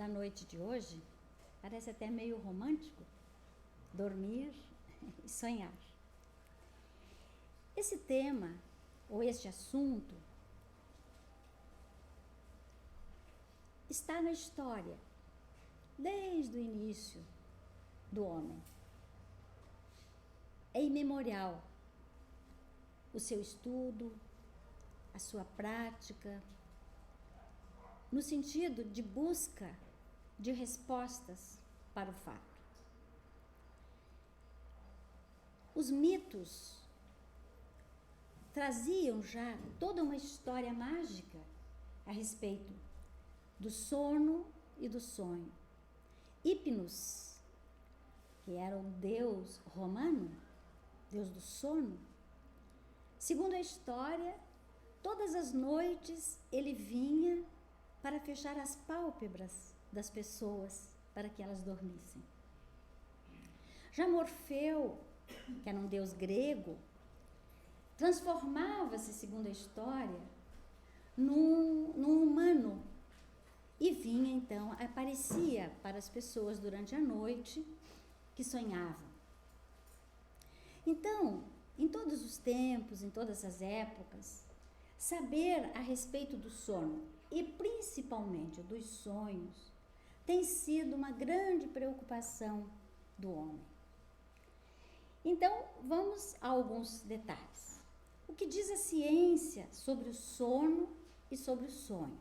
da noite de hoje parece até meio romântico, dormir e sonhar. Esse tema, ou este assunto, está na história, desde o início do homem. É imemorial o seu estudo, a sua prática, no sentido de busca de respostas para o fato. Os mitos traziam já toda uma história mágica a respeito do sono e do sonho. Hipnos, que era um deus romano, deus do sono, segundo a história, todas as noites ele vinha para fechar as pálpebras das pessoas para que elas dormissem. Já Morfeu, que era um deus grego, transformava-se, segundo a história, num humano e vinha então, aparecia para as pessoas durante a noite que sonhavam. Então, em todos os tempos, em todas as épocas, saber a respeito do sono e principalmente dos sonhos tem sido uma grande preocupação do homem. Então, vamos a alguns detalhes. O que diz a ciência sobre o sono e sobre o sonho?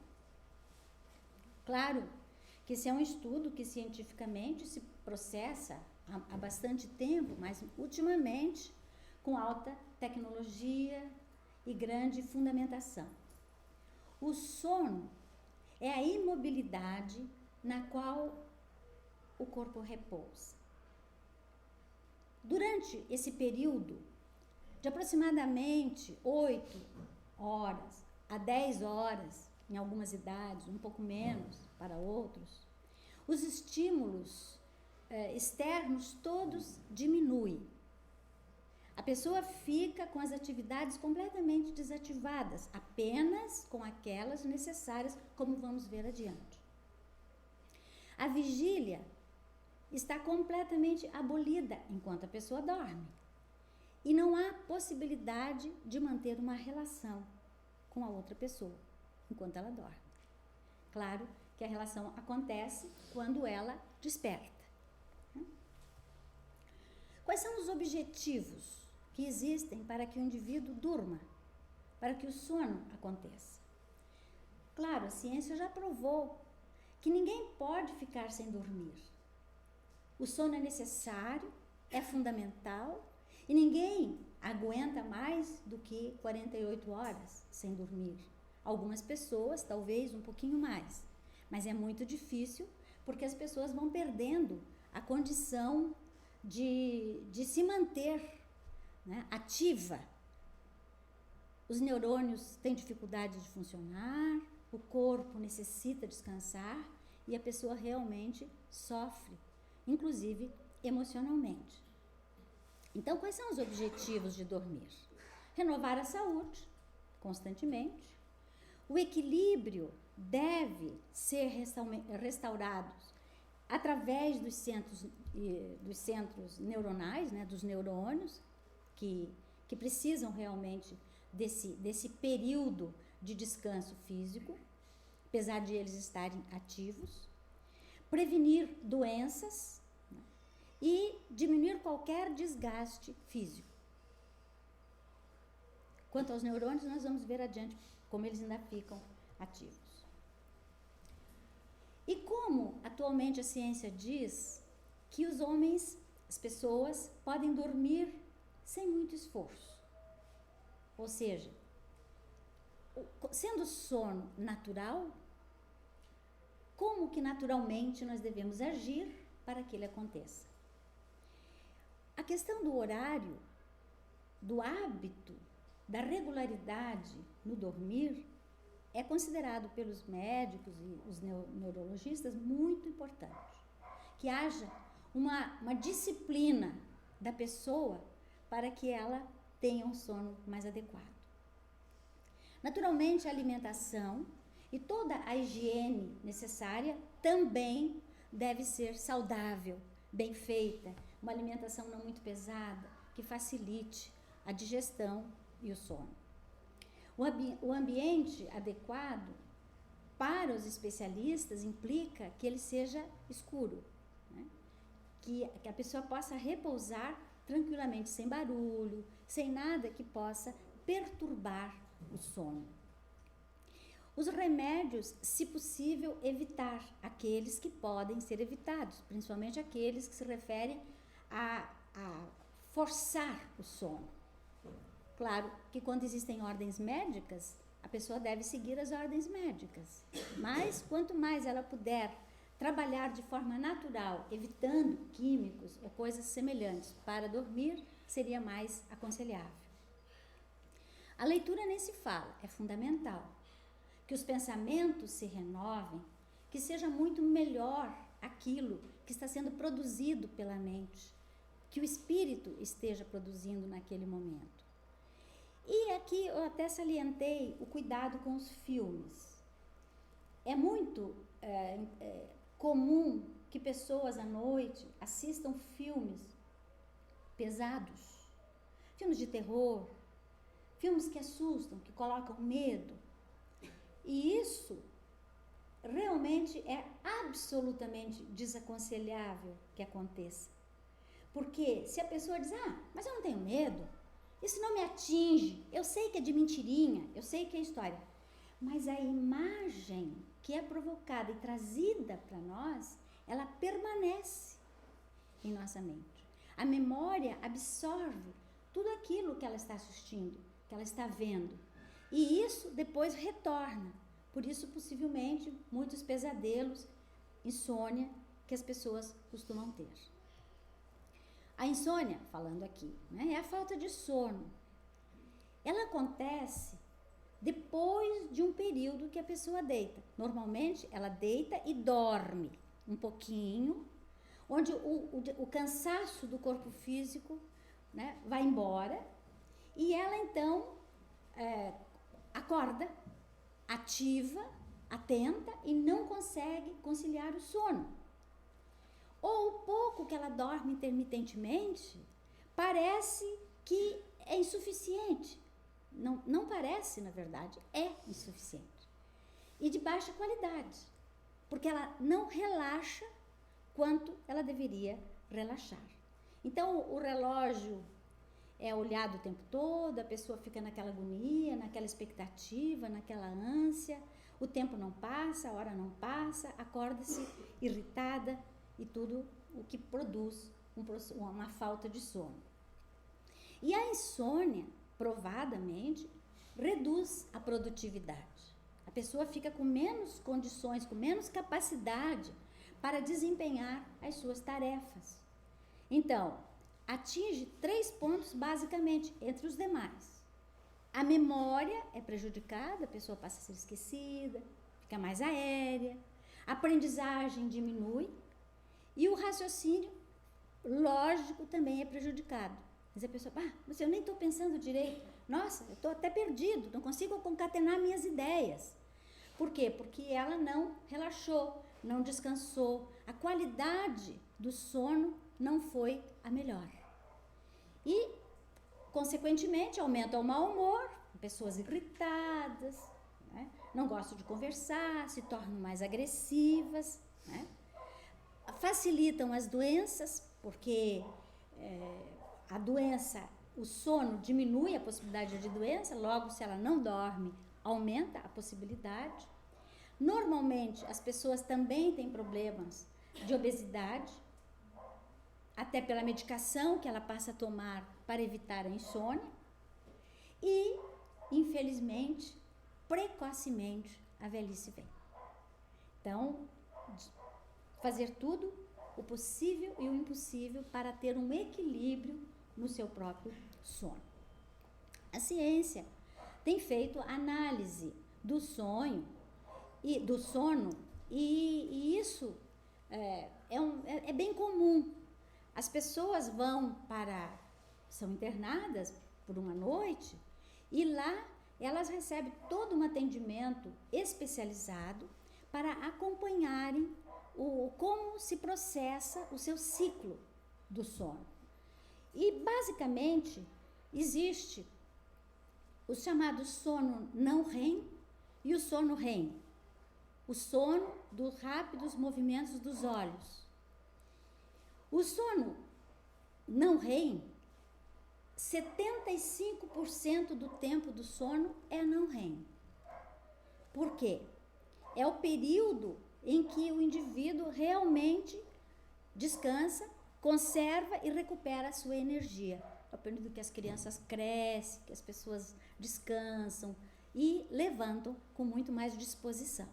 Claro que esse é um estudo que cientificamente se processa há bastante tempo, mas ultimamente com alta tecnologia e grande fundamentação. O sono é a imobilidade na qual o corpo repousa. Durante esse período de aproximadamente 8 horas a 10 horas, em algumas idades, um pouco menos para outros, os estímulos externos todos diminuem. A pessoa fica com as atividades completamente desativadas, apenas com aquelas necessárias, como vamos ver adiante. A vigília está completamente abolida enquanto a pessoa dorme. E não há possibilidade de manter uma relação com a outra pessoa enquanto ela dorme. Claro que a relação acontece quando ela desperta. Quais são os objetivos que existem para que o indivíduo durma, para que o sono aconteça? Claro, a ciência já provou que ninguém pode ficar sem dormir. O sono é necessário, é fundamental e ninguém aguenta mais do que 48 horas sem dormir. Algumas pessoas, talvez um pouquinho mais, mas é muito difícil porque as pessoas vão perdendo a condição de se manter, né, ativa. Os neurônios têm dificuldade de funcionar, o corpo necessita descansar e a pessoa realmente sofre, inclusive emocionalmente. Então, quais são os objetivos de dormir? Renovar a saúde constantemente. O equilíbrio deve ser restaurado através dos centros neuronais, né, dos neurônios, que precisam realmente desse período de descanso físico, apesar de eles estarem ativos. Prevenir doenças, né, e diminuir qualquer desgaste físico. Quanto aos neurônios, nós vamos ver adiante como eles ainda ficam ativos. E como atualmente a ciência diz que os homens, as pessoas, podem dormir sem muito esforço. Ou seja, sendo sono natural, como que naturalmente nós devemos agir para que ele aconteça? A questão do horário, do hábito, da regularidade no dormir é considerado pelos médicos e os neurologistas muito importante. Que haja uma disciplina da pessoa para que ela tenha um sono mais adequado. Naturalmente, a alimentação E toda a higiene necessária também deve ser saudável, bem feita, uma alimentação não muito pesada, que facilite a digestão e o sono. O ambiente adequado para os especialistas implica que ele seja escuro, né? Que a pessoa possa repousar tranquilamente, sem barulho, sem nada que possa perturbar o sono. Os remédios, se possível, evitar aqueles que podem ser evitados, principalmente aqueles que se referem a forçar o sono. Claro que quando existem ordens médicas, a pessoa deve seguir as ordens médicas, mas quanto mais ela puder trabalhar de forma natural, evitando químicos ou coisas semelhantes para dormir, seria mais aconselhável. A leitura nem se fala, é fundamental. Que os pensamentos se renovem, que seja muito melhor aquilo que está sendo produzido pela mente, que o espírito esteja produzindo naquele momento. E aqui eu até salientei o cuidado com os filmes. É muito comum que pessoas à noite assistam filmes pesados, filmes de terror, filmes que assustam, que colocam medo. E isso realmente é absolutamente desaconselhável que aconteça. Porque se a pessoa diz, mas eu não tenho medo, isso não me atinge, eu sei que é de mentirinha, eu sei que é história. Mas a imagem que é provocada e trazida para nós, ela permanece em nossa mente. A memória absorve tudo aquilo que ela está assistindo, que ela está vendo. E isso depois retorna. Por isso, possivelmente, muitos pesadelos, insônia, que as pessoas costumam ter. A insônia, falando aqui, né, é a falta de sono. Ela acontece depois de um período que a pessoa deita. Normalmente, ela deita e dorme um pouquinho, onde o cansaço do corpo físico, né, vai embora, e ela, então, acorda, ativa, atenta e não consegue conciliar o sono. Ou o pouco que ela dorme intermitentemente parece que é insuficiente. Não parece, na verdade, é insuficiente. E de baixa qualidade, porque ela não relaxa quanto ela deveria relaxar. Então, o relógio é olhado o tempo todo, a pessoa fica naquela agonia, naquela expectativa, naquela ânsia, o tempo não passa, a hora não passa, acorda-se irritada e tudo o que produz uma falta de sono. E a insônia, provadamente, reduz a produtividade. A pessoa fica com menos condições, com menos capacidade para desempenhar as suas tarefas. Então, atinge 3 pontos basicamente entre os demais. A memória é prejudicada, a pessoa passa a ser esquecida, fica mais aérea, a aprendizagem diminui e o raciocínio lógico também é prejudicado. Mas a pessoa, mas eu nem estou pensando direito, nossa, eu estou até perdido, não consigo concatenar minhas ideias. Por quê? Porque ela não relaxou, não descansou, a qualidade do sono não foi a melhor. E, consequentemente, aumenta o mau humor, pessoas irritadas, né? Não gostam de conversar, se tornam mais agressivas, né? Facilitam as doenças, porque a doença, o sono diminui a possibilidade de doença, logo se ela não dorme, aumenta a possibilidade. Normalmente, as pessoas também têm problemas de obesidade, até pela medicação que ela passa a tomar para evitar a insônia. E, infelizmente, precocemente, a velhice vem. Então, fazer tudo, o possível e o impossível, para ter um equilíbrio no seu próprio sono. A ciência tem feito análise do sono, e isso é bem comum. As pessoas são internadas por uma noite, e lá elas recebem todo um atendimento especializado para acompanharem como se processa o seu ciclo do sono. E, basicamente, existe o chamado sono não REM e o sono REM. O sono dos rápidos movimentos dos olhos. O sono não REM, 75% do tempo do sono é não REM. Por quê? É o período em que o indivíduo realmente descansa, conserva e recupera a sua energia. É o período que as crianças crescem, que as pessoas descansam e levantam com muito mais disposição.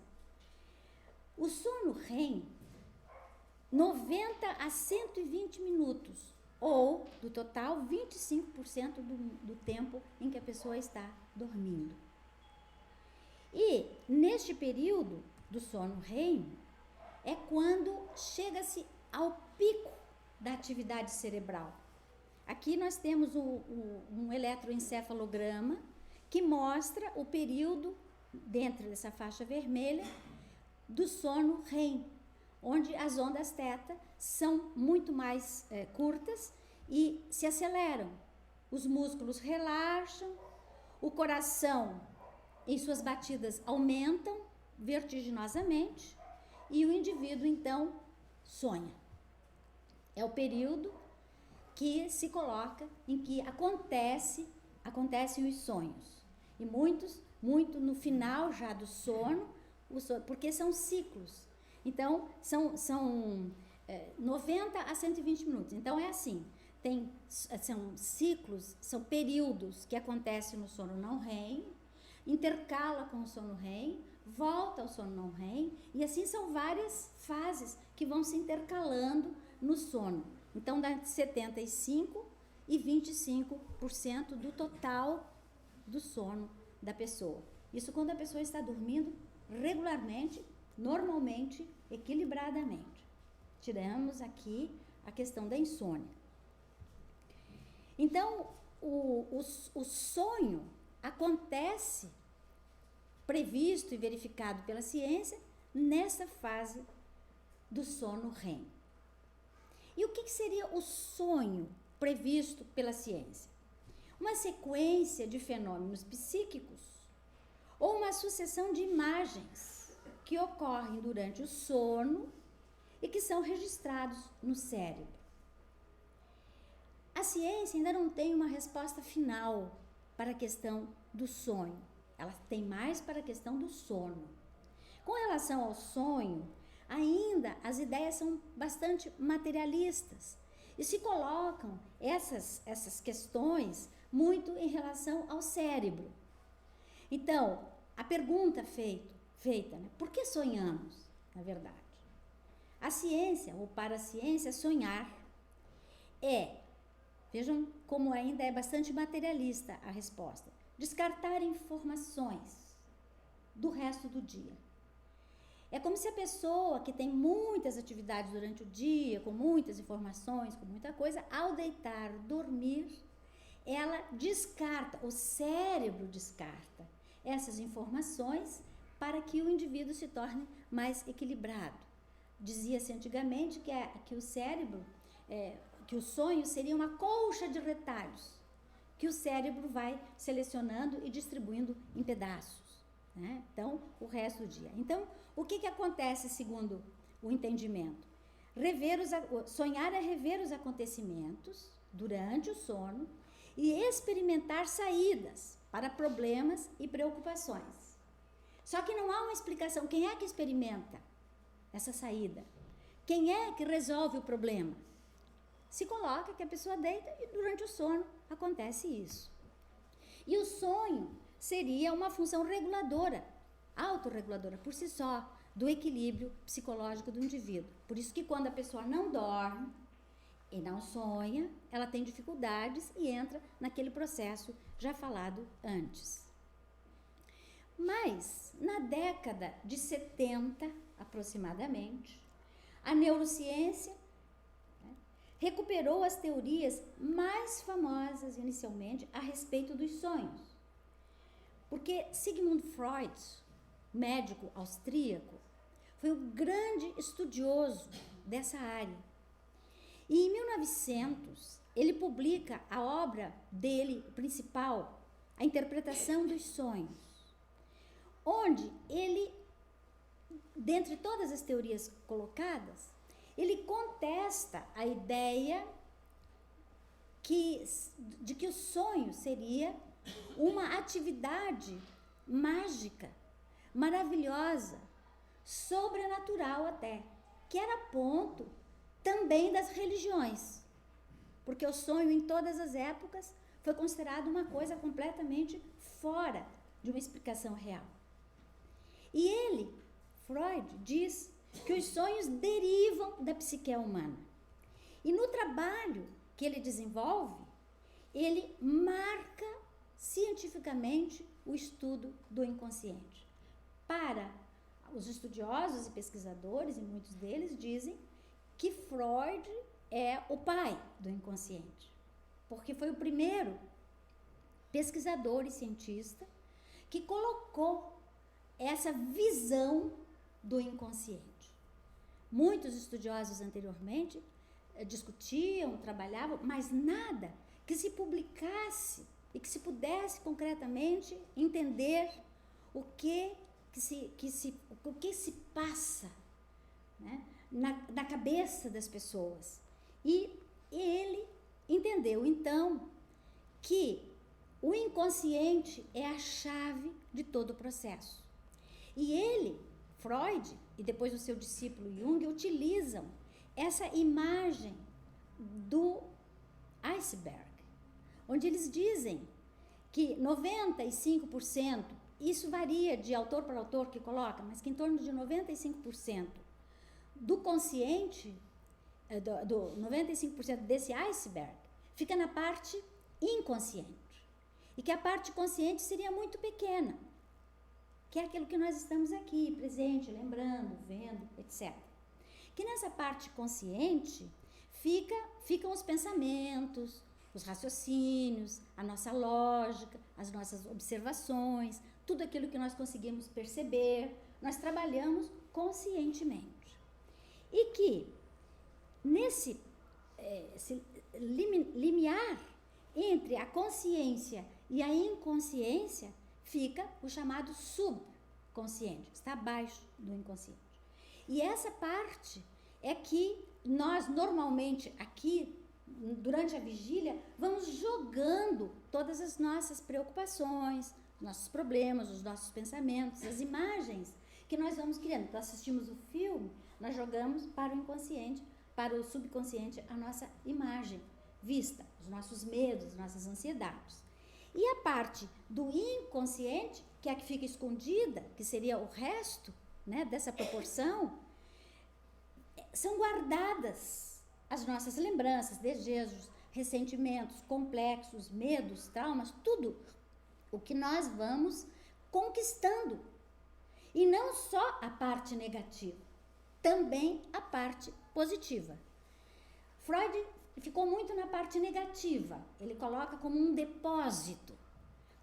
O sono REM, 90 a 120 minutos, ou do total, 25% do tempo em que a pessoa está dormindo. E neste período do sono REM é quando chega-se ao pico da atividade cerebral. Aqui nós temos um eletroencefalograma que mostra o período dentro dessa faixa vermelha do sono REM, onde as ondas θ são muito mais curtas e se aceleram. Os músculos relaxam, o coração em suas batidas aumentam vertiginosamente e o indivíduo então sonha. É o período que se coloca em que acontecem os sonhos. E muito no final já do sono, porque são ciclos. Então, são 90 a 120 minutos. Então, é assim, são ciclos, são períodos que acontecem no sono não REM, intercala com o sono REM, volta ao sono não REM, e assim são várias fases que vão se intercalando no sono. Então, dá 75% e 25% do total do sono da pessoa. Isso quando a pessoa está dormindo regularmente, normalmente, equilibradamente. Tiramos aqui a questão da insônia. Então, o sonho acontece, previsto e verificado pela ciência, nessa fase do sono REM. E o que seria o sonho previsto pela ciência? Uma sequência de fenômenos psíquicos ou uma sucessão de imagens que ocorrem durante o sono e que são registrados no cérebro. A ciência ainda não tem uma resposta final para a questão do sonho. Ela tem mais para a questão do sono. Com relação ao sonho, ainda as ideias são bastante materialistas e se colocam essas questões muito em relação ao cérebro. Então, a pergunta feita, né? Por que sonhamos, na verdade? A ciência, ou para a ciência, sonhar vejam como ainda é bastante materialista a resposta, descartar informações do resto do dia. É como se a pessoa que tem muitas atividades durante o dia, com muitas informações, com muita coisa, ao deitar, dormir, ela descarta, o cérebro descarta essas informações para que o indivíduo se torne mais equilibrado. Dizia-se antigamente que o cérebro, que o sonho seria uma colcha de retalhos, que o cérebro vai selecionando e distribuindo em pedaços, né? Então, o resto do dia. Então, o que acontece segundo o entendimento? Sonhar é rever os acontecimentos durante o sono e experimentar saídas para problemas e preocupações. Só que não há uma explicação. Quem é que experimenta essa saída? Quem é que resolve o problema? Se coloca que a pessoa deita e durante o sono acontece isso. E o sonho seria uma função reguladora, autorreguladora por si só, do equilíbrio psicológico do indivíduo. Por isso que quando a pessoa não dorme e não sonha, ela tem dificuldades e entra naquele processo já falado antes. Mas, na década de 70, aproximadamente, a neurociência recuperou as teorias mais famosas inicialmente a respeito dos sonhos. Porque Sigmund Freud, médico austríaco, foi um grande estudioso dessa área. E em 1900, ele publica a obra dele principal, A Interpretação dos Sonhos, onde ele, dentre todas as teorias colocadas, ele contesta a ideia de que o sonho seria uma atividade mágica, maravilhosa, sobrenatural até, que era ponto também das religiões, porque o sonho em todas as épocas foi considerado uma coisa completamente fora de uma explicação real. E ele, Freud, diz que os sonhos derivam da psique humana. E no trabalho que ele desenvolve, ele marca cientificamente o estudo do inconsciente. Para os estudiosos e pesquisadores, e muitos deles dizem que Freud é o pai do inconsciente, porque foi o primeiro pesquisador e cientista que colocou essa visão do inconsciente. Muitos estudiosos anteriormente discutiam, trabalhavam, mas nada que se publicasse e que se pudesse concretamente entender o que se passa, né, na cabeça das pessoas. E ele entendeu, então, que o inconsciente é a chave de todo o processo. E ele, Freud, e depois o seu discípulo Jung, utilizam essa imagem do iceberg, onde eles dizem que 95%, isso varia de autor para autor que coloca, mas que em torno de 95% do consciente, 95% desse iceberg, fica na parte inconsciente. E que a parte consciente seria muito pequena, que é aquilo que nós estamos aqui, presente, lembrando, vendo, etc. Que nessa parte consciente ficam os pensamentos, os raciocínios, a nossa lógica, as nossas observações, tudo aquilo que nós conseguimos perceber, nós trabalhamos conscientemente. E que nesse limiar entre a consciência e a inconsciência fica o chamado subconsciente, está abaixo do inconsciente. E essa parte é que nós normalmente aqui, durante a vigília, vamos jogando todas as nossas preocupações, nossos problemas, os nossos pensamentos, as imagens que nós vamos criando. Então, assistimos o filme, nós jogamos para o inconsciente, para o subconsciente, a nossa imagem vista, os nossos medos, as nossas ansiedades. E a parte do inconsciente, que é a que fica escondida, que seria o resto, né, dessa proporção, são guardadas as nossas lembranças, desejos, ressentimentos, complexos, medos, traumas, tudo o que nós vamos conquistando. E não só a parte negativa, também a parte positiva. Freud ficou muito na parte negativa, ele coloca como um depósito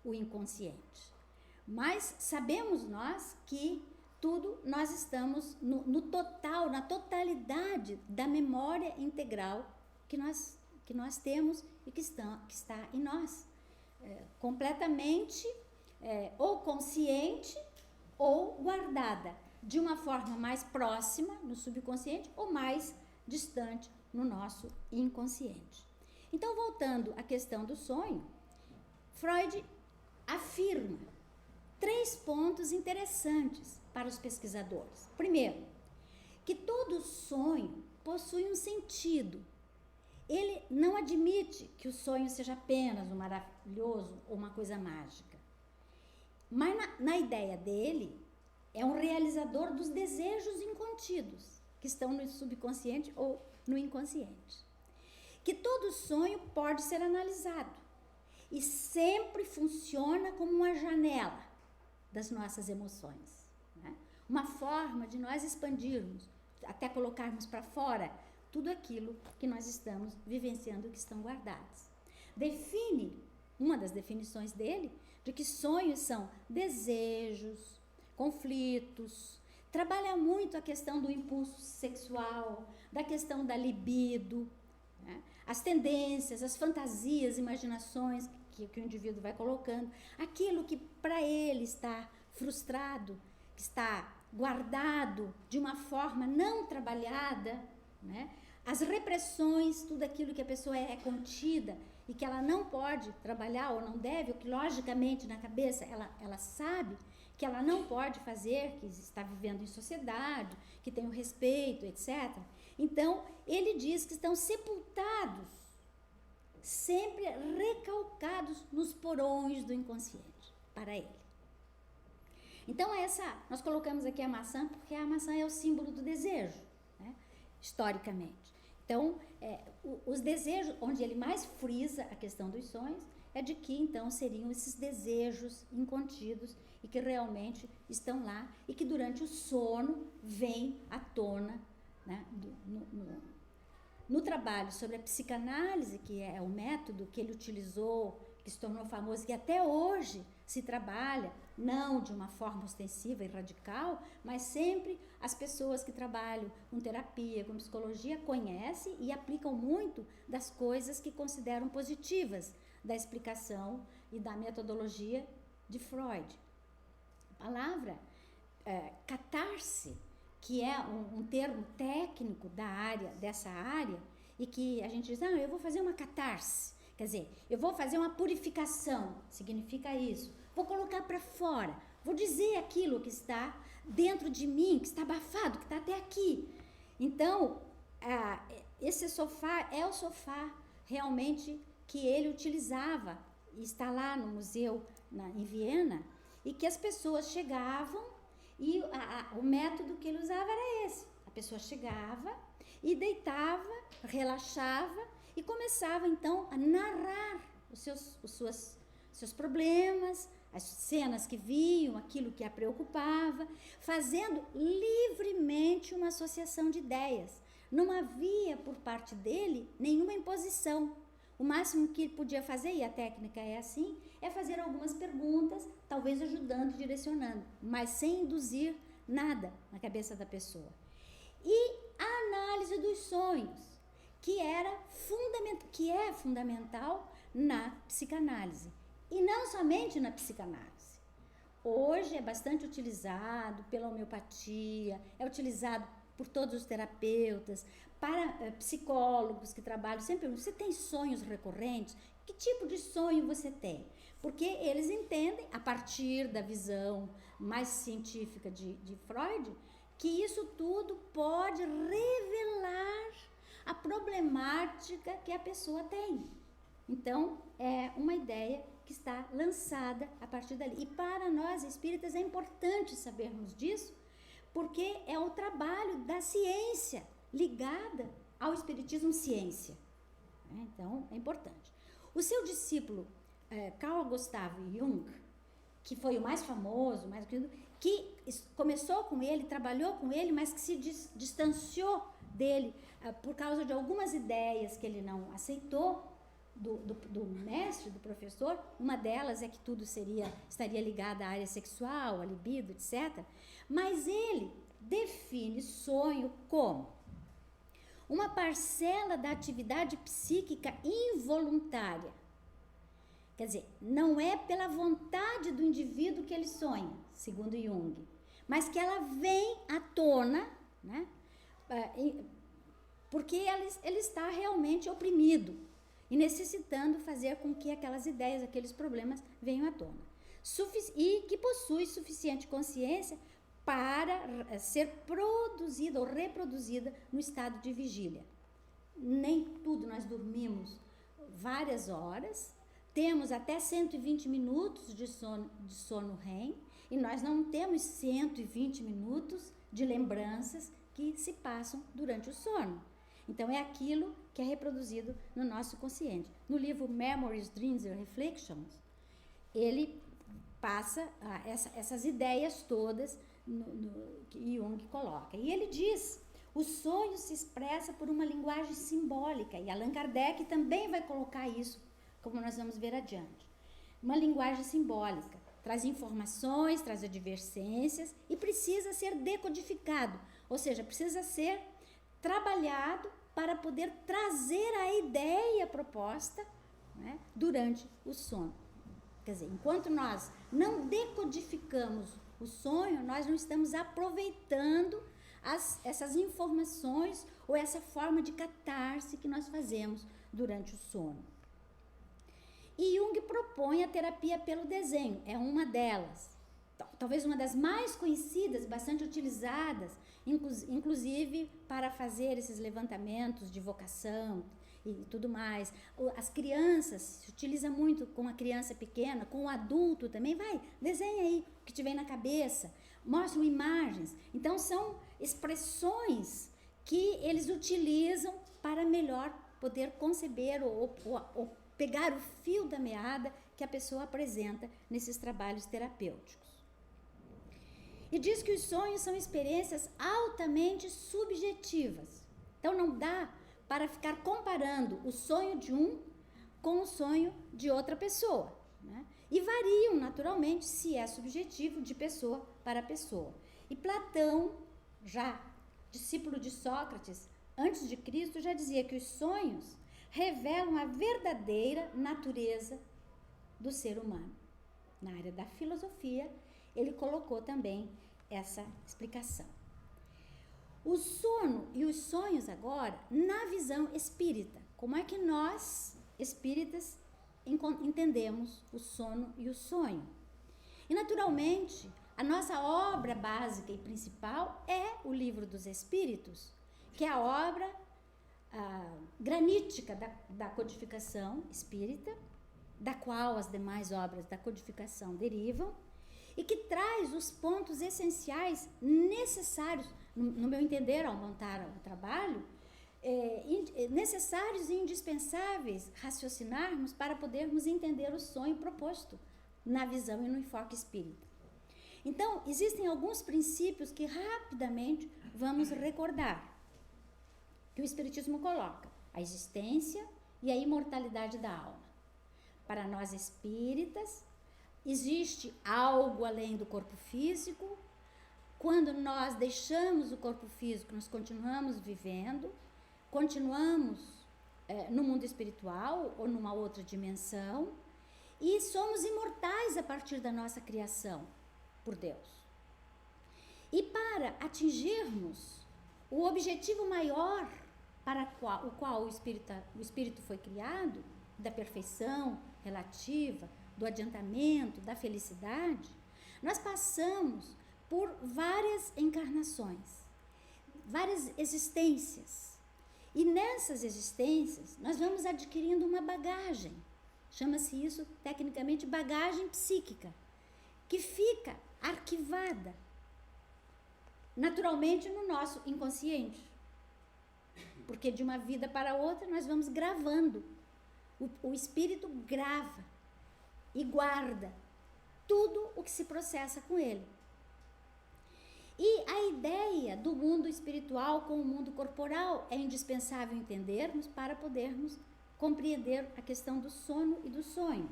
o inconsciente. Mas sabemos nós que tudo nós estamos no total, na totalidade da memória integral que nós temos e que está em nós. Completamente ou consciente ou guardada de uma forma mais próxima no subconsciente ou mais distante no nosso inconsciente. Então, voltando à questão do sonho, Freud afirma 3 pontos interessantes para os pesquisadores. Primeiro, que todo sonho possui um sentido. Ele não admite que o sonho seja apenas um maravilhoso ou uma coisa mágica. Mas na ideia dele, é um realizador dos desejos incontidos, que estão no subconsciente ou no inconsciente. Que todo sonho pode ser analisado e sempre funciona como uma janela das nossas emoções, né? Uma forma de nós expandirmos, até colocarmos para fora tudo aquilo que nós estamos vivenciando, que estão guardados. Uma das definições dele, de que sonhos são desejos, conflitos, trabalha muito a questão do impulso sexual, da questão da libido, né? As tendências, as fantasias, imaginações que o indivíduo vai colocando, aquilo que para ele está frustrado, que está guardado de uma forma não trabalhada, né? As repressões, tudo aquilo que a pessoa é contida e que ela não pode trabalhar ou não deve, ou que logicamente na cabeça ela sabe que ela não pode fazer, que está vivendo em sociedade, que tem o respeito, etc. Então, ele diz que estão sepultados, sempre recalcados nos porões do inconsciente, para ele. Então, nós colocamos aqui a maçã, porque a maçã é o símbolo do desejo, né? Historicamente. Então, os desejos, onde ele mais frisa a questão dos sonhos, é de que, então, seriam esses desejos incontidos e que realmente estão lá e que durante o sono vêm à tona, né, no trabalho sobre a psicanálise, que é o método que ele utilizou, que se tornou famoso, que até hoje se trabalha, não de uma forma ostensiva e radical, mas sempre as pessoas que trabalham com terapia, com psicologia, conhecem e aplicam muito das coisas que consideram positivas da explicação e da metodologia de Freud. A palavra catarse, que é um termo técnico dessa área, e que a gente diz, eu vou fazer uma catarse, quer dizer, eu vou fazer uma purificação, significa isso, vou colocar para fora, vou dizer aquilo que está dentro de mim, que está abafado, que está até aqui. Então, esse sofá é o sofá realmente que ele utilizava, e está lá no museu em Viena, e que as pessoas chegavam e o método que ele usava era esse. A pessoa chegava e deitava, relaxava e começava então a narrar os seus problemas, as cenas que viam, aquilo que a preocupava, fazendo livremente uma associação de ideias. Não havia por parte dele nenhuma imposição. O máximo que ele podia fazer, e a técnica é assim, é fazer algumas perguntas, talvez ajudando, direcionando, mas sem induzir nada na cabeça da pessoa. E a análise dos sonhos, que é fundamental na psicanálise. E não somente na psicanálise. Hoje é bastante utilizado pela homeopatia, é utilizado por todos os terapeutas, para psicólogos que trabalham sempre. Você tem sonhos recorrentes? Que tipo de sonho você tem? Porque eles entendem, a partir da visão mais científica de Freud, que isso tudo pode revelar a problemática que a pessoa tem. Então, é uma ideia que está lançada a partir dali. E para nós espíritas é importante sabermos disso, porque é o trabalho da ciência ligada ao espiritismo ciência. Então, é importante. O seu discípulo, Carl Gustav Jung, que foi o mais famoso, que começou com ele, trabalhou com ele, mas que se distanciou dele por causa de algumas ideias que ele não aceitou do mestre, do professor. Uma delas é que tudo estaria ligado à área sexual, à libido, etc. Mas ele define sonho como uma parcela da atividade psíquica involuntária. Quer dizer, não é pela vontade do indivíduo que ele sonha, segundo Jung, mas que ela vem à tona, né? Porque ele está realmente oprimido e necessitando fazer com que aquelas ideias, aqueles problemas venham à tona. E que possui suficiente consciência para ser produzida ou reproduzida no estado de vigília. Nem tudo nós dormimos várias horas, temos até 120 minutos de sono REM, e nós não temos 120 minutos de lembranças que se passam durante o sono. Então, é aquilo que é reproduzido no nosso consciente. No livro Memories, Dreams and Reflections, ele passa essas ideias todas que Jung coloca. E ele diz, o sonho se expressa por uma linguagem simbólica, e Allan Kardec também vai colocar isso, como nós vamos ver adiante. uma linguagem simbólica. Traz informações, traz advertências e precisa ser decodificado, ou seja, precisa ser trabalhado para poder trazer a ideia proposta, né, durante o sono. Quer dizer, enquanto nós não decodificamos o sonho, nós não estamos aproveitando essas informações ou essa forma de catarse que nós fazemos durante o sono. E Jung propõe a terapia pelo desenho, é uma delas. Talvez uma das mais conhecidas, bastante utilizadas, inclusive para fazer esses levantamentos de vocação e tudo mais. As crianças, se utiliza muito com a criança pequena, com o adulto também, vai, desenha aí o que te vem na cabeça, mostram imagens. Então, são expressões que eles utilizam para melhor poder conceber ou pegar o fio da meada que a pessoa apresenta nesses trabalhos terapêuticos. E diz que os sonhos são experiências altamente subjetivas. Então, não dá para ficar comparando o sonho de um com o sonho de outra pessoa, né? E variam naturalmente, se é subjetivo, de pessoa para pessoa. E Platão, já discípulo de Sócrates, antes de Cristo, já dizia que os sonhos revelam a verdadeira natureza do ser humano. Na área da filosofia, ele colocou também essa explicação. O sono e os sonhos agora, na visão espírita. Como é que nós, espíritas, entendemos o sono e o sonho? E, naturalmente, a nossa obra básica e principal é o Livro dos Espíritos, que é a obra granítica da codificação espírita, da qual as demais obras da codificação derivam, e que traz os pontos essenciais necessários, no meu entender, ao montar o trabalho, necessários e indispensáveis raciocinarmos para podermos entender o sonho proposto na visão e no enfoque espírita. Então, existem alguns princípios que rapidamente vamos recordar, que o Espiritismo coloca: a existência e a imortalidade da alma. Para nós espíritas, existe algo além do corpo físico. Quando nós deixamos o corpo físico, nós continuamos vivendo, continuamos no mundo espiritual ou numa outra dimensão, e somos imortais a partir da nossa criação por Deus. E para atingirmos o objetivo maior para o qual o espírito foi criado, da perfeição relativa, do adiantamento, da felicidade, nós passamos por várias encarnações, várias existências. E nessas existências, nós vamos adquirindo uma bagagem, chama-se isso tecnicamente bagagem psíquica, que fica arquivada naturalmente no nosso inconsciente. Porque de uma vida para outra nós vamos gravando. O espírito grava e guarda tudo o que se processa com ele. E a ideia do mundo espiritual com o mundo corporal é indispensável entendermos para podermos compreender a questão do sono e do sonho.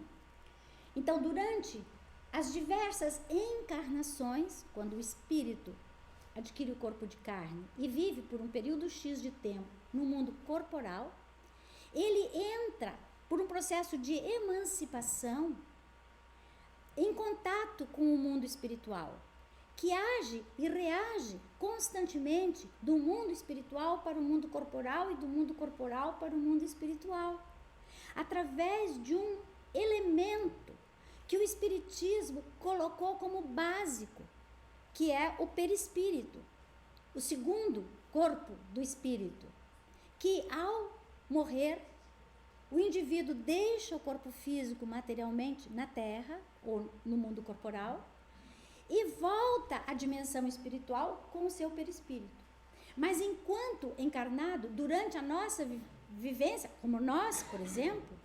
Então, durante as diversas encarnações, quando o espírito adquire o corpo de carne e vive por um período X de tempo no mundo corporal, ele entra por um processo de emancipação em contato com o mundo espiritual, que age e reage constantemente do mundo espiritual para o mundo corporal e do mundo corporal para o mundo espiritual, através de um elemento que o Espiritismo colocou como básico, que é o perispírito, o segundo corpo do espírito, que ao morrer, o indivíduo deixa o corpo físico materialmente na Terra ou no mundo corporal e volta à dimensão espiritual com o seu perispírito. Mas enquanto encarnado, durante a nossa vivência, como nós, por exemplo,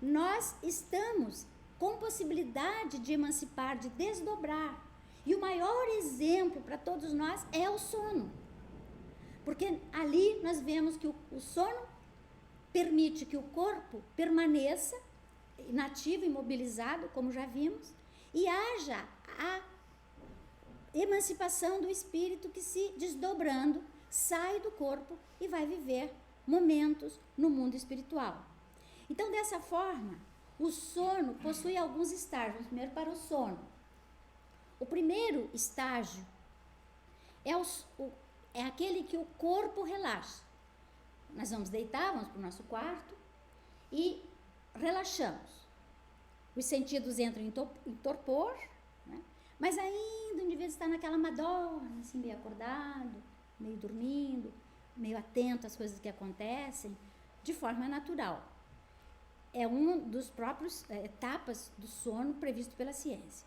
nós estamos com possibilidade de emancipar, de desdobrar. E o maior exemplo para todos nós é o sono. Porque ali nós vemos que o sono permite que o corpo permaneça inativo, imobilizado, como já vimos, e haja a emancipação do espírito que, se desdobrando, sai do corpo e vai viver momentos no mundo espiritual. Então, dessa forma, o sono possui alguns estágios. Primeiro, para o sono. O primeiro estágio é aquele que o corpo relaxa. Nós vamos deitar, vamos para o nosso quarto e relaxamos. Os sentidos entram em torpor, né? Mas ainda o indivíduo está naquela madorna, assim, meio acordado, meio dormindo, meio atento às coisas que acontecem, de forma natural. É uma dos próprios etapas do sono previsto pela ciência.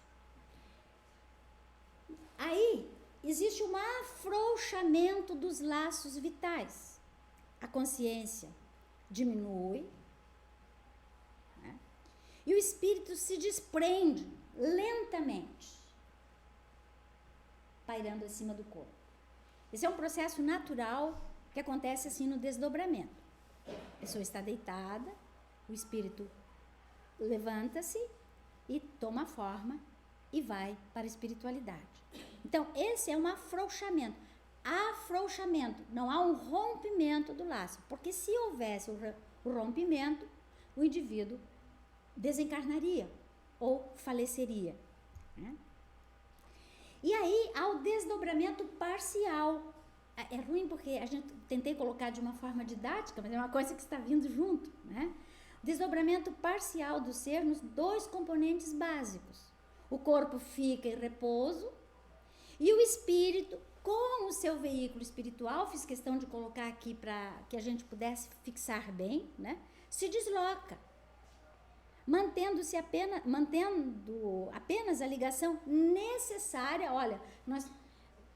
Aí existe um afrouxamento dos laços vitais. A consciência diminui, né? E o espírito se desprende lentamente, pairando acima do corpo. Esse é um processo natural que acontece assim no desdobramento. A pessoa está deitada, o espírito levanta-se e toma forma e vai para a espiritualidade. Então, esse é um afrouxamento. Afrouxamento, não há um rompimento do laço, porque se houvesse o rompimento, o indivíduo desencarnaria ou faleceria, né? E aí há o desdobramento parcial. É ruim porque a gente tentei colocar de uma forma didática, mas é uma coisa que está vindo junto, né? Desdobramento parcial do ser nos dois componentes básicos. O corpo fica em repouso e o espírito, com o seu veículo espiritual, fiz questão de colocar aqui para que a gente pudesse fixar bem, né? Se desloca, mantendo apenas a ligação necessária. Olha,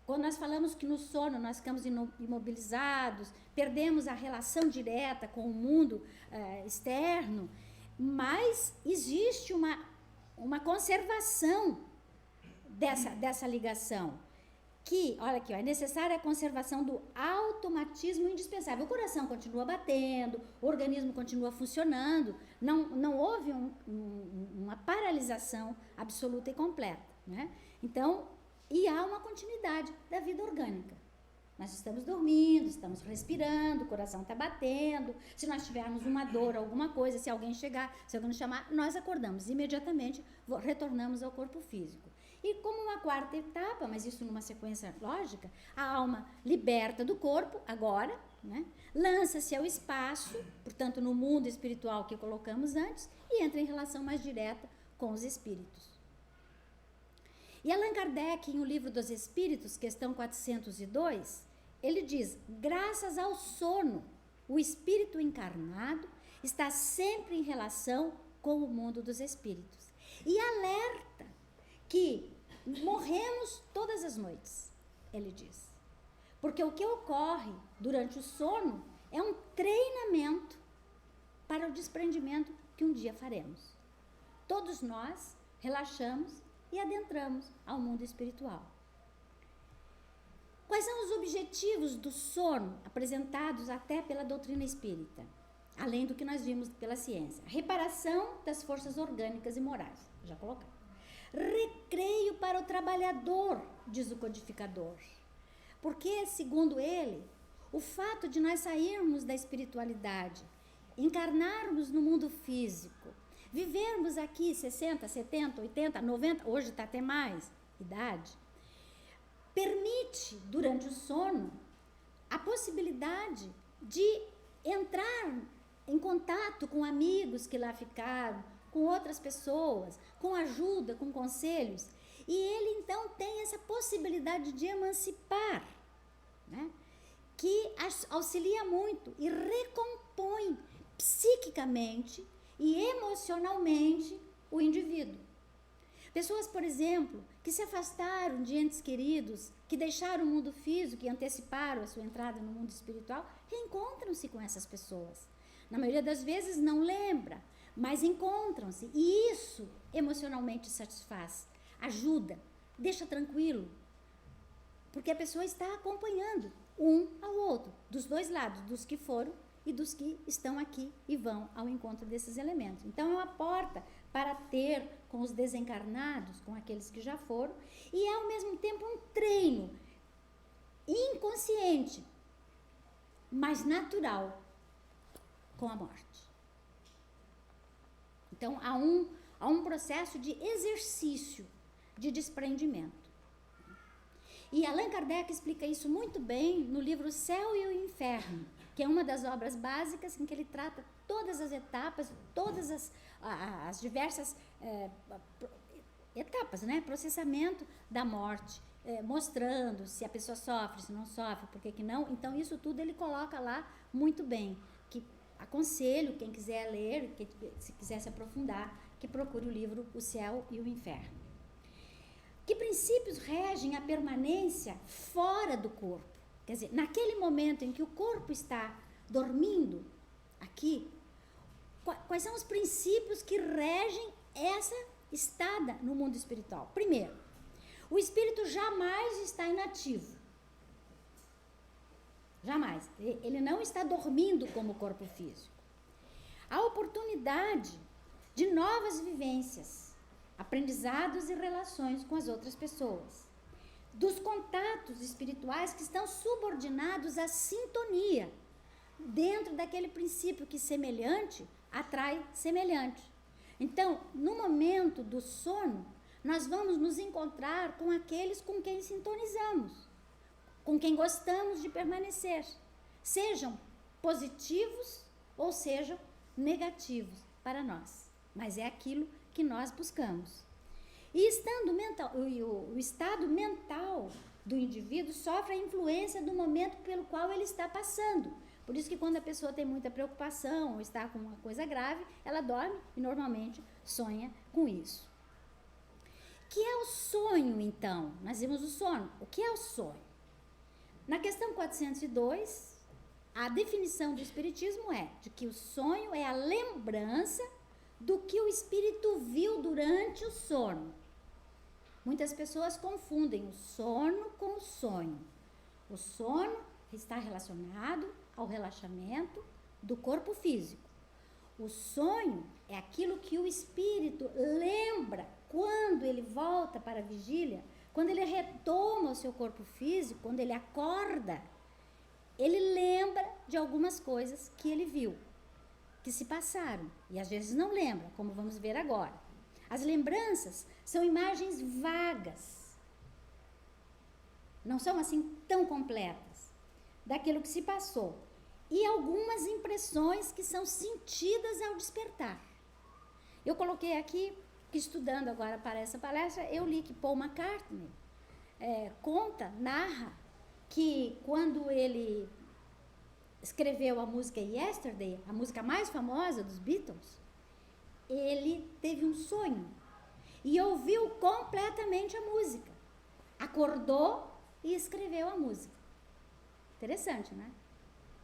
quando nós falamos que no sono nós ficamos imobilizados, perdemos a relação direta com o mundo externo, mas existe uma conservação dessa ligação, que, olha aqui, ó, é necessária a conservação do automatismo indispensável. O coração continua batendo, o organismo continua funcionando, não houve uma paralisação absoluta e completa, né? Então, e há uma continuidade da vida orgânica. Nós estamos dormindo, estamos respirando, o coração está batendo. Se nós tivermos uma dor, alguma coisa, se alguém chegar, se alguém nos chamar, nós acordamos imediatamente, retornamos ao corpo físico. E como uma quarta etapa, mas isso numa sequência lógica, a alma liberta do corpo, agora, né? Lança-se ao espaço, portanto no mundo espiritual que colocamos antes, e entra em relação mais direta com os espíritos. E Allan Kardec, em O Livro dos Espíritos, questão 402, ele diz: graças ao sono, o espírito encarnado está sempre em relação com o mundo dos espíritos. E alerta que morremos todas as noites, ele diz. Porque o que ocorre durante o sono é um treinamento para o desprendimento que um dia faremos. Todos nós relaxamos e adentramos ao mundo espiritual. Quais são os objetivos do sono apresentados até pela doutrina espírita, além do que nós vimos pela ciência? Reparação das forças orgânicas e morais, já colocamos. Recreio para o trabalhador, diz o codificador. Porque, segundo ele, o fato de nós sairmos da espiritualidade, encarnarmos no mundo físico, vivermos aqui 60, 70, 80, 90, hoje está até mais idade, permite, durante o sono, a possibilidade de entrar em contato com amigos que lá ficaram, com outras pessoas, com ajuda, com conselhos. E ele, então, tem essa possibilidade de emancipar, né? Que auxilia muito e recompõe psiquicamente e emocionalmente o indivíduo. Pessoas, por exemplo, que se afastaram de entes queridos, que deixaram o mundo físico e anteciparam a sua entrada no mundo espiritual, reencontram-se com essas pessoas. Na maioria das vezes não lembra, mas encontram-se, e isso emocionalmente satisfaz, ajuda, deixa tranquilo, porque a pessoa está acompanhando um ao outro, dos dois lados, dos que foram e dos que estão aqui e vão ao encontro desses elementos. Então, é uma porta para ter com os desencarnados, com aqueles que já foram, e é ao mesmo tempo um treino inconsciente, mas natural, com a morte. Então, há um processo de exercício, de desprendimento. E Allan Kardec explica isso muito bem no livro O Céu e o Inferno, que é uma das obras básicas em que ele trata todas as etapas, todas as diversas etapas, né? Processamento da morte, mostrando se a pessoa sofre, se não sofre, por que não. Então, isso tudo ele coloca lá muito bem. Que aconselho quem quiser ler, se quiser se aprofundar, que procure o livro O Céu e o Inferno. Que princípios regem a permanência fora do corpo? Quer dizer, naquele momento em que o corpo está dormindo, aqui, quais são os princípios que regem essa estada no mundo espiritual? Primeiro, o espírito jamais está inativo. Jamais. Ele não está dormindo como o corpo físico. A oportunidade de novas vivências, aprendizados e relações com as outras pessoas, dos contatos espirituais que estão subordinados à sintonia, dentro daquele princípio que semelhante atrai semelhante. Então, no momento do sono, nós vamos nos encontrar com aqueles com quem sintonizamos, com quem gostamos de permanecer, sejam positivos ou sejam negativos para nós, mas é aquilo que nós buscamos. E o estado mental do indivíduo sofre a influência do momento pelo qual ele está passando. Por isso que quando a pessoa tem muita preocupação ou está com uma coisa grave, ela dorme e normalmente sonha com isso. O que é o sonho, então? Nós vimos o sono. O que é o sonho? Na questão 402, a definição do Espiritismo é de que o sonho é a lembrança do que o espírito viu durante o sono. Muitas pessoas confundem o sono com o sonho. O sono está relacionado ao relaxamento do corpo físico. O sonho é aquilo que o espírito lembra quando ele volta para a vigília, quando ele retoma o seu corpo físico, quando ele acorda, ele lembra de algumas coisas que ele viu, que se passaram, e às vezes não lembra, como vamos ver agora. As lembranças são imagens vagas, não são assim tão completas, daquilo que se passou, e algumas impressões que são sentidas ao despertar. Eu coloquei aqui, que estudando agora para essa palestra, eu li que Paul McCartney narra que quando ele escreveu a música Yesterday, a música mais famosa dos Beatles, ele teve um sonho e ouviu completamente a música, acordou e escreveu a música. Interessante, né?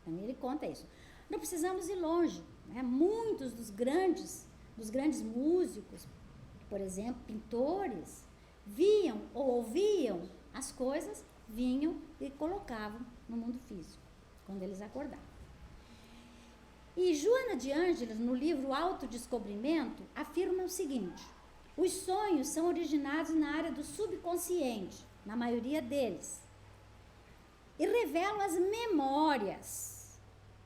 Então ele conta isso. Não precisamos ir longe, né? Muitos dos grandes músicos, por exemplo, pintores, viam ou ouviam as coisas, vinham e colocavam no mundo físico, quando eles acordavam. E Joana de Ângeles, no livro Autodescobrimento, afirma o seguinte: os sonhos são originados na área do subconsciente, na maioria deles, e revelam as memórias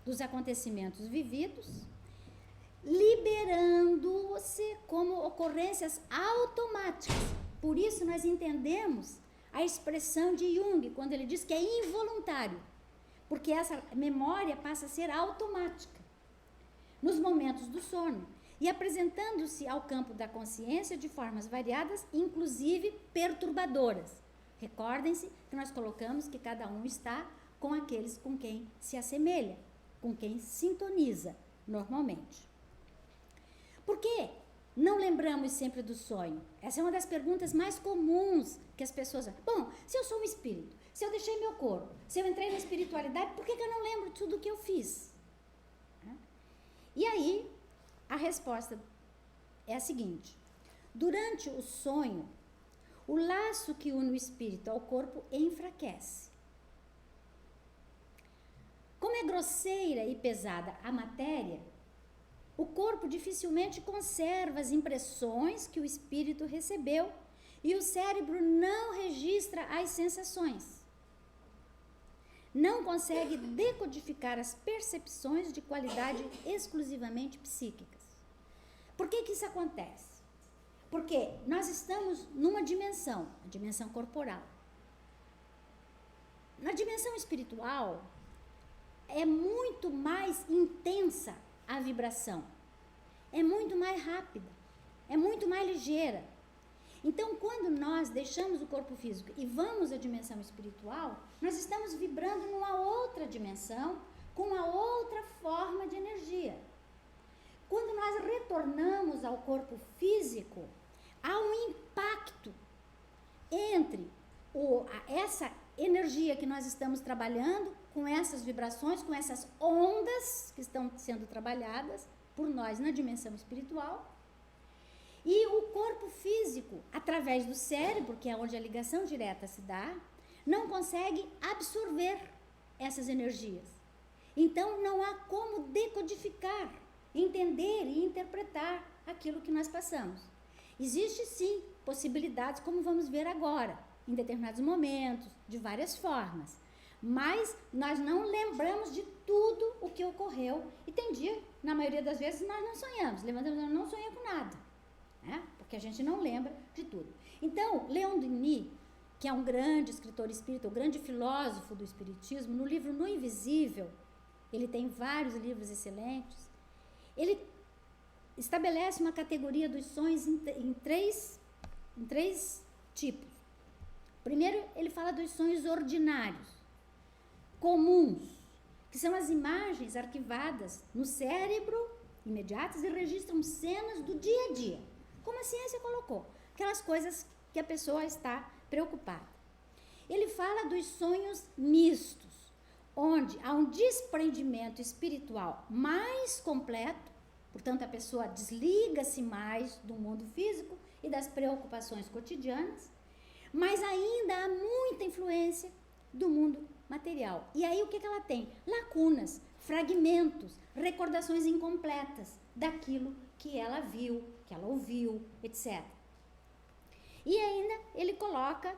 dos acontecimentos vividos, liberando-se como ocorrências automáticas. Por isso nós entendemos a expressão de Jung, quando ele diz que é involuntário, porque essa memória passa a ser automática nos momentos do sono e apresentando-se ao campo da consciência de formas variadas, inclusive perturbadoras. Recordem-se que nós colocamos que cada um está com aqueles com quem se assemelha, com quem sintoniza normalmente. Por quê? Não lembramos sempre do sonho? Essa é uma das perguntas mais comuns que as pessoas... Bom, se eu sou um espírito, se eu deixei meu corpo, se eu entrei na espiritualidade, por que eu não lembro tudo o que eu fiz? E aí, a resposta é a seguinte: durante o sonho, o laço que une o espírito ao corpo enfraquece. Como é grosseira e pesada a matéria, o corpo dificilmente conserva as impressões que o espírito recebeu e o cérebro não registra as sensações. Não consegue decodificar as percepções de qualidade exclusivamente psíquicas. Por que isso acontece? Porque nós estamos numa dimensão, a dimensão corporal. Na dimensão espiritual, é muito mais intensa a vibração, é muito mais rápida, é muito mais ligeira. Então, quando nós deixamos o corpo físico e vamos à dimensão espiritual, nós estamos vibrando numa outra dimensão, com uma outra forma de energia. Quando nós retornamos ao corpo físico, há um impacto entre essa energia que nós estamos trabalhando, com essas vibrações, com essas ondas que estão sendo trabalhadas por nós na dimensão espiritual, e o corpo físico, através do cérebro, que é onde a ligação direta se dá, não consegue absorver essas energias. Então, não há como decodificar, entender e interpretar aquilo que nós passamos. Existe, sim, possibilidades, como vamos ver agora, em determinados momentos, de várias formas. Mas nós não lembramos de tudo o que ocorreu. E tem dia, na maioria das vezes, nós não sonhamos. Levantamos, não sonha com nada. Porque a gente não lembra de tudo. Então, Leon Denis, que é um grande escritor espírita, um grande filósofo do espiritismo, no livro No Invisível, ele tem vários livros excelentes, ele estabelece uma categoria dos sonhos em três tipos. Primeiro, ele fala dos sonhos ordinários, comuns, que são as imagens arquivadas no cérebro, imediatas, e registram cenas do dia a dia, como a ciência colocou, aquelas coisas que a pessoa está preocupada. Ele fala dos sonhos mistos, onde há um desprendimento espiritual mais completo, portanto a pessoa desliga-se mais do mundo físico e das preocupações cotidianas, mas ainda há muita influência do mundo material. E aí o que ela tem? Lacunas, fragmentos, recordações incompletas daquilo que ela viu, que ela ouviu, etc. E ainda ele coloca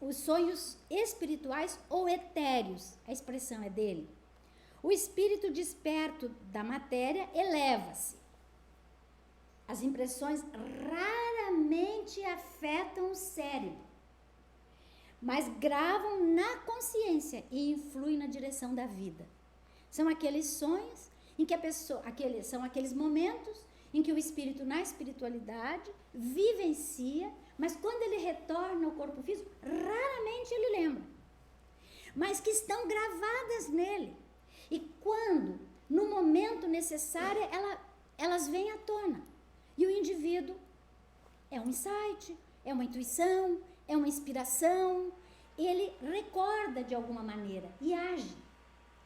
os sonhos espirituais ou etéreos, a expressão é dele. O espírito desperto da matéria eleva-se. As impressões raramente afetam o cérebro, mas gravam na consciência e influem na direção da vida. São aqueles sonhos em que a pessoa, são aqueles momentos em que o espírito, na espiritualidade, vivencia, mas quando ele retorna ao corpo físico, raramente ele lembra, mas que estão gravadas nele. E quando, no momento necessário, elas vêm à tona. E o indivíduo é um insight, é uma intuição, é uma inspiração, ele recorda de alguma maneira e age.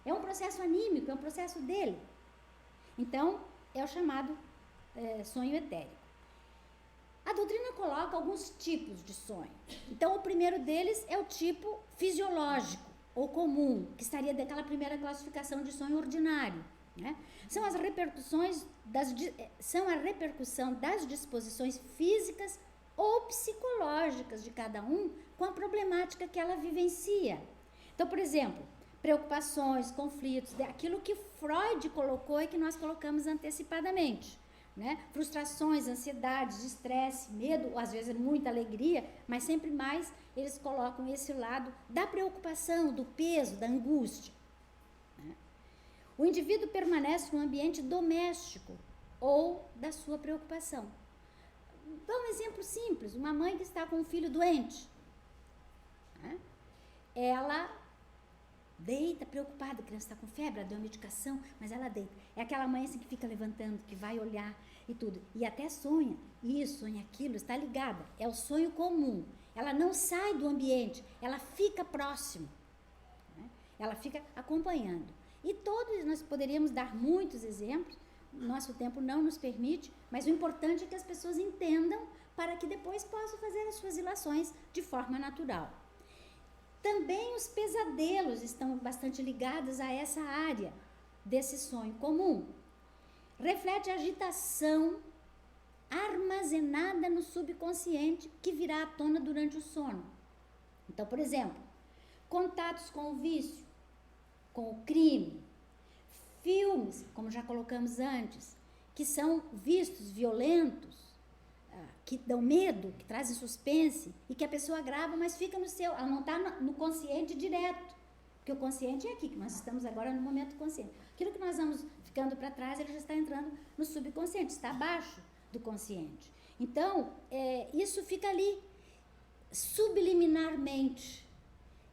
É um processo anímico, é um processo dele. Então, é o chamado sonho etérico. A doutrina coloca alguns tipos de sonho. Então, o primeiro deles é o tipo fisiológico ou comum, que estaria daquela primeira classificação de sonho ordinário, né? São a repercussão das disposições físicas ou psicológicas de cada um com a problemática que ela vivencia. Então, por exemplo, preocupações, conflitos, aquilo que Freud colocou e que nós colocamos antecipadamente, né? Frustrações, ansiedades, estresse, medo, ou às vezes muita alegria, mas sempre mais eles colocam esse lado da preocupação, do peso, da angústia. O indivíduo permanece num ambiente doméstico ou da sua preocupação. Dá um exemplo simples, uma mãe que está com um filho doente, né? Ela deita preocupada, a criança está com febre, ela deu uma medicação, mas ela deita. É aquela mãe assim que fica levantando, que vai olhar e tudo, e até sonha isso, sonha aquilo, está ligada, é o sonho comum. Ela não sai do ambiente, ela fica próximo, né? Ela fica acompanhando. E todos nós poderíamos dar muitos exemplos, nosso tempo não nos permite, mas o importante é que as pessoas entendam para que depois possam fazer as suas ilações de forma natural. Também os pesadelos estão bastante ligados a essa área desse sonho comum. Reflete a agitação armazenada no subconsciente que virá à tona durante o sono. Então, por exemplo, contatos com o vício, com o crime, filmes, como já colocamos antes, que são vistos violentos, que dão medo, que trazem suspense, e que a pessoa grava, mas fica no seu, ela não está no consciente direto, porque o consciente é aqui, que nós estamos agora no momento consciente. Aquilo que nós vamos ficando para trás, ele já está entrando no subconsciente, está abaixo do consciente. Então, isso fica ali, subliminarmente.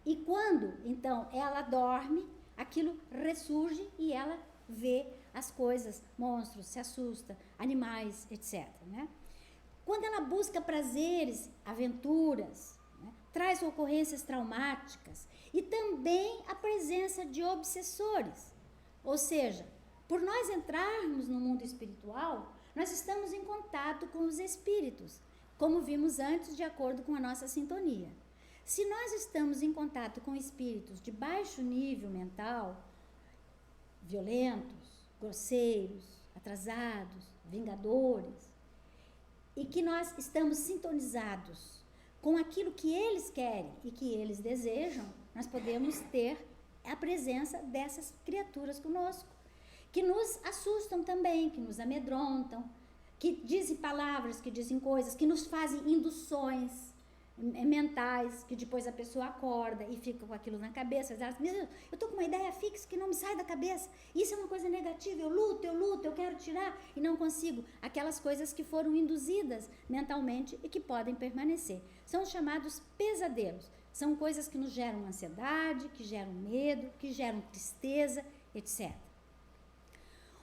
E quando, então, ela dorme, aquilo ressurge e ela vê as coisas, monstros, se assusta, animais, etc., né? Quando ela busca prazeres, aventuras, né, traz ocorrências traumáticas e também a presença de obsessores. Ou seja, por nós entrarmos no mundo espiritual, nós estamos em contato com os espíritos, como vimos antes, de acordo com a nossa sintonia. Se nós estamos em contato com espíritos de baixo nível mental, violentos, grosseiros, atrasados, vingadores, e que nós estamos sintonizados com aquilo que eles querem e que eles desejam, nós podemos ter a presença dessas criaturas conosco, que nos assustam também, que nos amedrontam, que dizem palavras, que dizem coisas, que nos fazem induções mentais, que depois a pessoa acorda e fica com aquilo na cabeça. Eu estou com uma ideia fixa que não me sai da cabeça, isso é uma coisa negativa, eu luto, eu quero tirar e não consigo. Aquelas coisas que foram induzidas mentalmente e que podem permanecer. São os chamados pesadelos. São coisas que nos geram ansiedade, que geram medo, que geram tristeza, etc.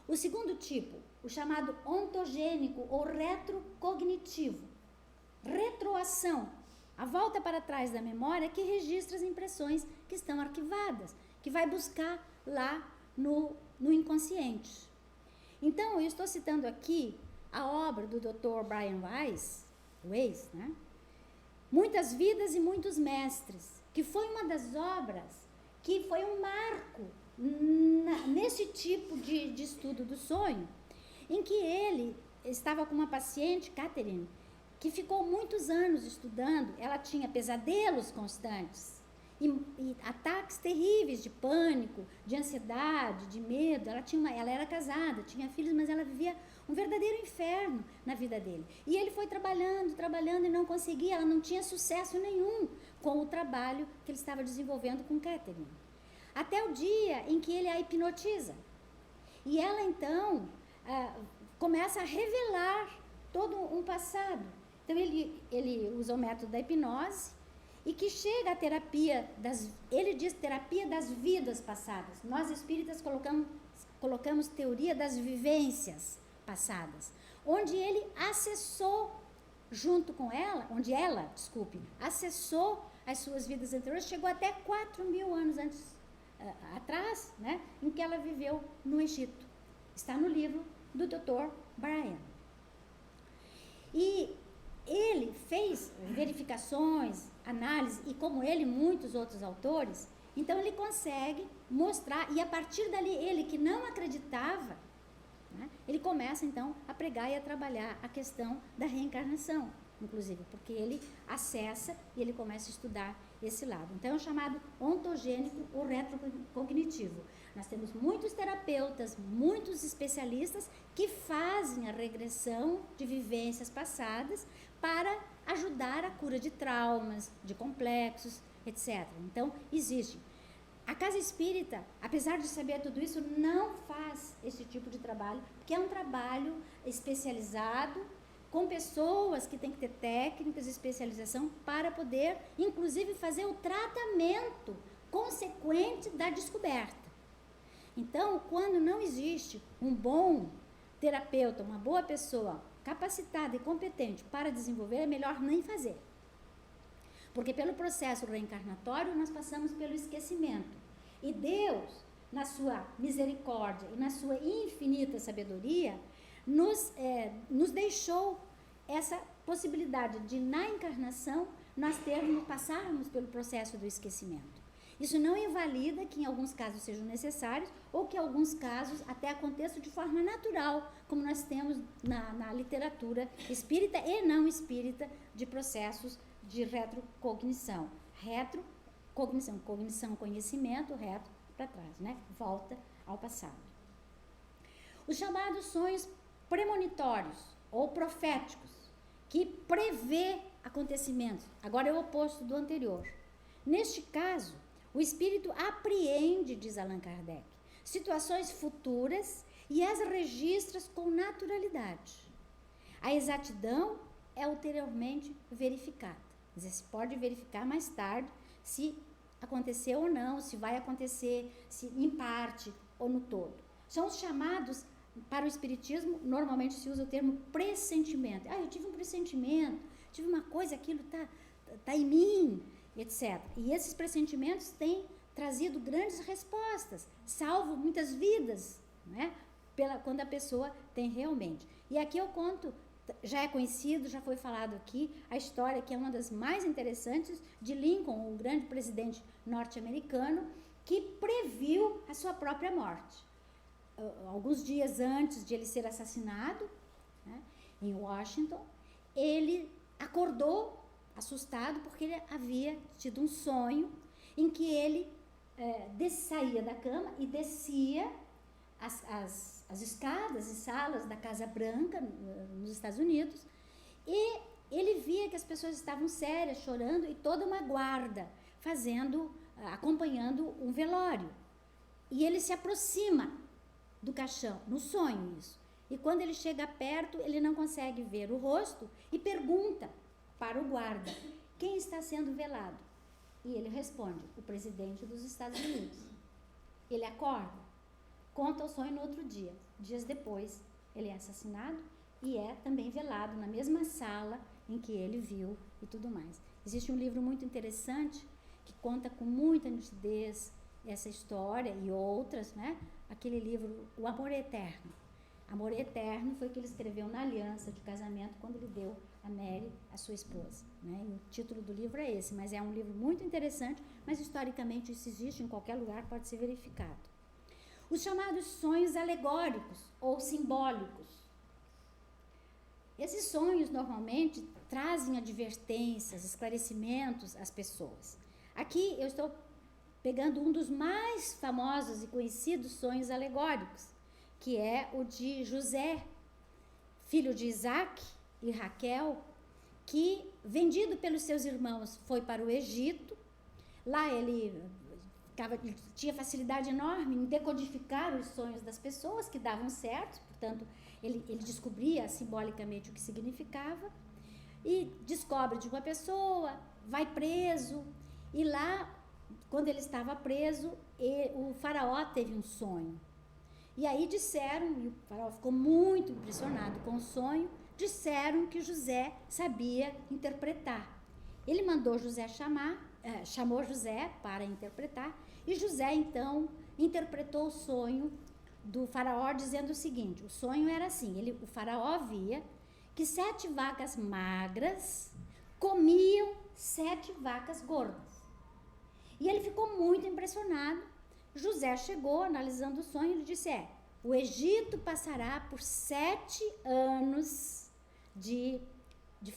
O segundo tipo, o chamado ontogênico ou retrocognitivo. Retroação, a volta para trás da memória que registra as impressões que estão arquivadas, que vai buscar lá no inconsciente. Então, eu estou citando aqui a obra do Dr. Brian Weiss, né? Muitas Vidas e Muitos Mestres, que foi uma das obras que foi um marco nesse tipo de estudo do sonho, em que ele estava com uma paciente, Catherine, que ficou muitos anos estudando. Ela tinha pesadelos constantes e ataques terríveis de pânico, de ansiedade, de medo. Ela era casada, tinha filhos, mas ela vivia um verdadeiro inferno na vida dele. E ele foi trabalhando e não conseguia, ela não tinha sucesso nenhum com o trabalho que ele estava desenvolvendo com Catherine. Até o dia em que ele a hipnotiza. E ela, então, começa a revelar todo um passado. Então, ele usa o método da hipnose e que chega à terapia, ele diz terapia das vidas passadas. Nós, espíritas, colocamos teoria das vivências passadas, onde ele acessou junto com ela, acessou as suas vidas anteriores, chegou até 4.000 anos atrás, né, em que ela viveu no Egito. Está no livro do Dr. Brian. E ele fez verificações, análise, e como ele, muitos outros autores, então ele consegue mostrar, e a partir dali, ele que não acreditava, né, ele começa então a pregar e a trabalhar a questão da reencarnação, inclusive, porque ele acessa e ele começa a estudar esse lado. Então é o chamado ontogênico ou retrocognitivo. Nós temos muitos terapeutas, muitos especialistas que fazem a regressão de vivências passadas para ajudar a cura de traumas, de complexos, etc. Então, existe. A Casa Espírita, apesar de saber tudo isso, não faz esse tipo de trabalho, porque é um trabalho especializado, com pessoas que têm que ter técnicas de especialização para poder, inclusive, fazer o tratamento consequente da descoberta. Então, quando não existe um bom terapeuta, uma boa pessoa capacitada e competente para desenvolver, é melhor nem fazer. Porque pelo processo reencarnatório, nós passamos pelo esquecimento. E Deus, na sua misericórdia e na sua infinita sabedoria, nos deixou essa possibilidade de, na encarnação, nós passarmos pelo processo do esquecimento. Isso não invalida que em alguns casos sejam necessários ou que em alguns casos até aconteça de forma natural, como nós temos na literatura espírita e não espírita de processos de retrocognição. Retrocognição, cognição, conhecimento, retro para trás, né? Volta ao passado. Os chamados sonhos premonitórios ou proféticos, que prevê acontecimentos, agora é o oposto do anterior. Neste caso, o espírito apreende, diz Allan Kardec, situações futuras e as registra com naturalidade. A exatidão é ulteriormente verificada. Quer dizer, se pode verificar mais tarde se aconteceu ou não, se vai acontecer, se em parte ou no todo. São os chamados, para o espiritismo, normalmente se usa o termo pressentimento. Eu tive um pressentimento, tive uma coisa, aquilo tá em mim, etc. E esses pressentimentos têm trazido grandes respostas, salvo muitas vidas, né? Quando a pessoa tem realmente. E aqui eu conto, já é conhecido, já foi falado aqui, a história que é uma das mais interessantes de Lincoln, o grande presidente norte-americano, que previu a sua própria morte. Alguns dias antes de ele ser assassinado, né, em Washington, ele acordou assustado porque ele havia tido um sonho em que ele saía da cama e descia as escadas e salas da Casa Branca, nos Estados Unidos, e ele via que as pessoas estavam sérias, chorando, e toda uma guarda acompanhando um velório. E ele se aproxima do caixão, no sonho isso. E quando ele chega perto, ele não consegue ver o rosto e pergunta para o guarda: quem está sendo velado? E ele responde: o presidente dos Estados Unidos. Ele acorda, conta o sonho no outro dia. Dias depois, ele é assassinado e é também velado na mesma sala em que ele viu e tudo mais. Existe um livro muito interessante que conta com muita nitidez essa história e outras, né? Aquele livro, O Amor Eterno. Amor Eterno foi o que ele escreveu na aliança de casamento quando ele deu a Mary, a sua esposa, né? E o título do livro é esse, mas é um livro muito interessante, mas historicamente isso existe em qualquer lugar, pode ser verificado. Os chamados sonhos alegóricos ou simbólicos. Esses sonhos normalmente trazem advertências, esclarecimentos às pessoas. Aqui eu estou pegando um dos mais famosos e conhecidos sonhos alegóricos, que é o de José, filho de Isaac e Raquel, que, vendido pelos seus irmãos, foi para o Egito. Lá ele tinha facilidade enorme em decodificar os sonhos das pessoas que davam certo, portanto, ele descobria simbolicamente o que significava, e descobre de uma pessoa, vai preso, e lá, quando ele estava preso, o faraó teve um sonho. E aí disseram, e o faraó ficou muito impressionado com o sonho, disseram que José sabia interpretar. Ele mandou José chamou José para interpretar, e José, então, interpretou o sonho do faraó dizendo o seguinte: o sonho era assim, o faraó via que 7 vacas magras comiam 7 vacas gordas. E ele ficou muito impressionado. José chegou, analisando o sonho, ele disse: o Egito passará por 7 anos de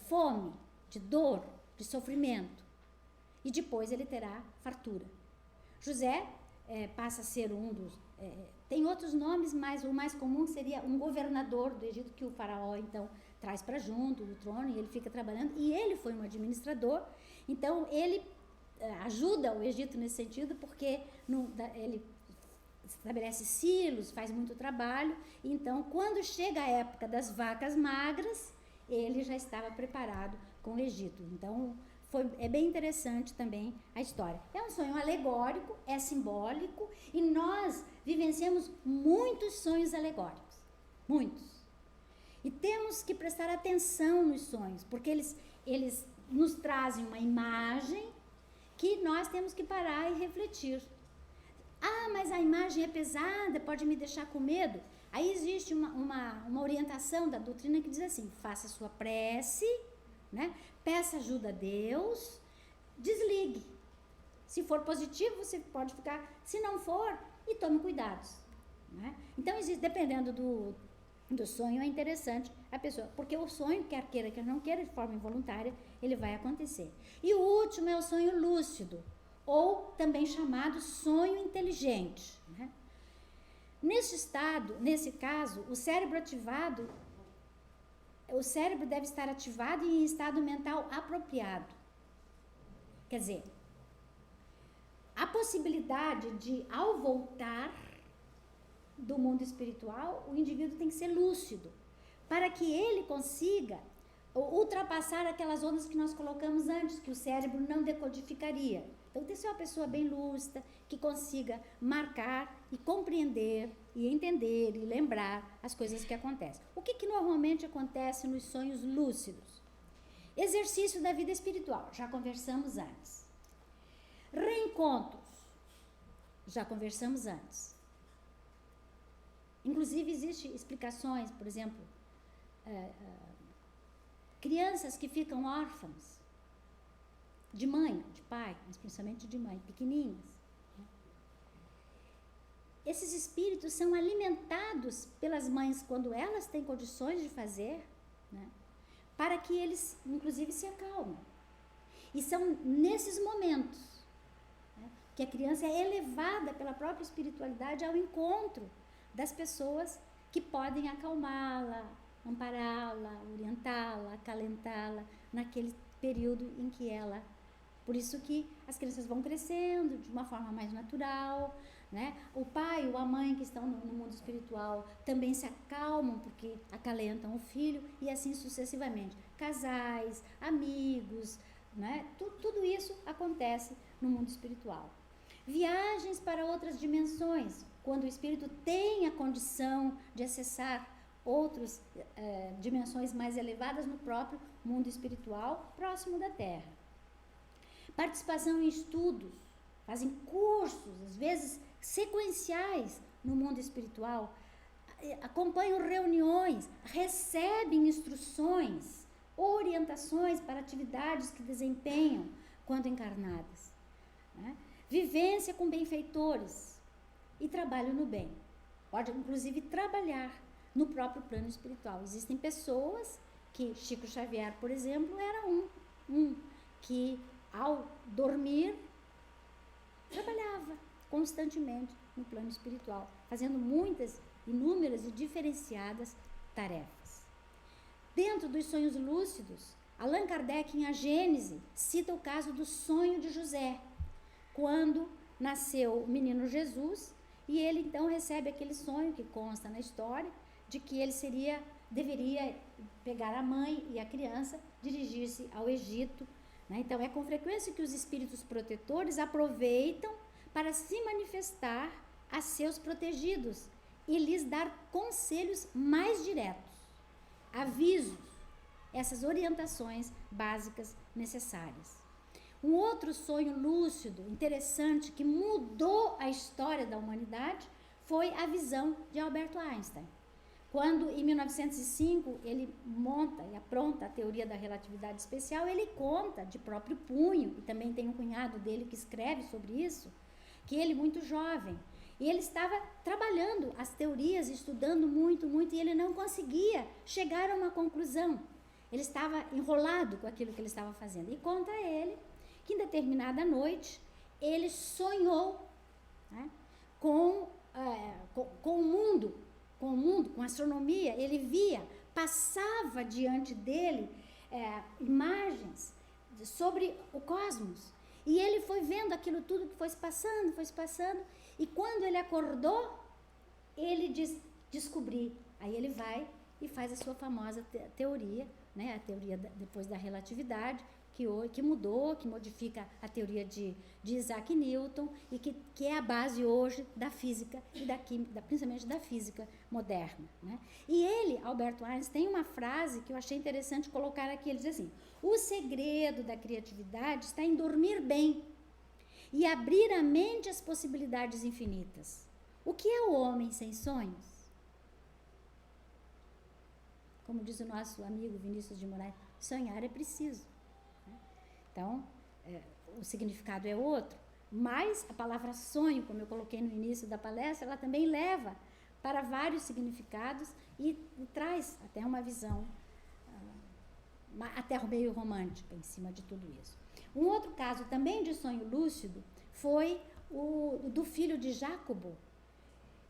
fome, de dor, de sofrimento, e depois ele terá fartura. José passa a ser um dos... tem outros nomes, mas o mais comum seria um governador do Egito, que o faraó, então, traz para junto do trono, e ele fica trabalhando, e ele foi um administrador, então ele ajuda o Egito nesse sentido, porque ele estabelece silos, faz muito trabalho, então, quando chega a época das vacas magras, ele já estava preparado com o Egito. Então, é bem interessante também a história. É um sonho alegórico, é simbólico, e nós vivenciamos muitos sonhos alegóricos, muitos. E temos que prestar atenção nos sonhos, porque eles nos trazem uma imagem que nós temos que parar e refletir. Mas a imagem é pesada, pode me deixar com medo. Aí existe uma orientação da doutrina que diz assim: faça sua prece, né? Peça ajuda a Deus, desligue. Se for positivo, você pode ficar. Se não for, e tome cuidados, né? Então, dependendo do sonho, é interessante a pessoa, porque o sonho, quer queira, quer não queira, de forma involuntária, ele vai acontecer. E o último é o sonho lúcido, ou também chamado sonho inteligente, né? Nesse estado, nesse caso, o cérebro deve estar ativado e em estado mental apropriado. Quer dizer, a possibilidade de, ao voltar do mundo espiritual, o indivíduo tem que ser lúcido, para que ele consiga ultrapassar aquelas ondas que nós colocamos antes, que o cérebro não decodificaria. Então, tem que ser uma pessoa bem lúcida, que consiga marcar e compreender, e entender, e lembrar as coisas que acontecem. O que normalmente acontece nos sonhos lúcidos? Exercício da vida espiritual, já conversamos antes. Reencontros, já conversamos antes. Inclusive, existem explicações, por exemplo, crianças que ficam órfãs de mãe, de pai, mas principalmente de mãe, pequenininhas. Esses espíritos são alimentados pelas mães quando elas têm condições de fazer, né, para que eles, inclusive, se acalmem. E são nesses momentos, né, que a criança é elevada pela própria espiritualidade ao encontro das pessoas que podem acalmá-la, ampará-la, orientá-la, acalentá-la naquele período em que ela... Por isso que as crianças vão crescendo de uma forma mais natural, né? O pai ou a mãe que estão no mundo espiritual também se acalmam porque acalentam o filho e assim sucessivamente. Casais, amigos, né? Tudo isso acontece no mundo espiritual. Viagens para outras dimensões, quando o espírito tem a condição de acessar outras dimensões mais elevadas no próprio mundo espiritual, próximo da Terra. Participação em estudos, fazem cursos, às vezes sequenciais no mundo espiritual, acompanham reuniões, recebem instruções, orientações para atividades que desempenham quando encarnadas, né? Vivência com benfeitores e trabalho no bem. Pode, inclusive, trabalhar no próprio plano espiritual. Existem pessoas que, Chico Xavier, por exemplo, era um que, ao dormir, trabalhava constantemente no plano espiritual, fazendo muitas, inúmeras e diferenciadas tarefas. Dentro dos sonhos lúcidos, Allan Kardec, em A Gênese, cita o caso do sonho de José, quando nasceu o menino Jesus, e ele então recebe aquele sonho que consta na história, de que ele deveria pegar a mãe e a criança, dirigir-se ao Egito, né? Então, é com frequência que os espíritos protetores aproveitam para se manifestar a seus protegidos e lhes dar conselhos mais diretos, avisos, essas orientações básicas necessárias. Um outro sonho lúcido, interessante, que mudou a história da humanidade, foi a visão de Albert Einstein. Quando, em 1905, ele monta e apronta a teoria da relatividade especial, ele conta de próprio punho, e também tem um cunhado dele que escreve sobre isso, que ele, muito jovem, e ele estava trabalhando as teorias, estudando muito, e ele não conseguia chegar a uma conclusão. Ele estava enrolado com aquilo que ele estava fazendo. E conta a ele que, em determinada noite, ele sonhou, né, com o mundo, com a astronomia. Ele via, passava diante dele imagens sobre o cosmos. E ele foi vendo aquilo tudo que foi se passando, e quando ele acordou, ele descobri. Aí ele vai e faz a sua famosa teoria, né, a teoria depois da relatividade, que mudou, que modifica a teoria de Isaac Newton e que é a base hoje da física e da química, principalmente da física moderna, né? E ele, Albert Einstein, tem uma frase que eu achei interessante colocar aqui. Ele diz assim: o segredo da criatividade está em dormir bem e abrir a mente às possibilidades infinitas. O que é o homem sem sonhos? como diz o nosso amigo Vinícius de Moraes, sonhar é preciso. Então, o significado é outro, mas a palavra sonho, como eu coloquei no início da palestra, ela também leva para vários significados e traz até uma visão, até meio romântica em cima de tudo isso. Um outro caso também de sonho lúcido foi o do filho de Jacobo,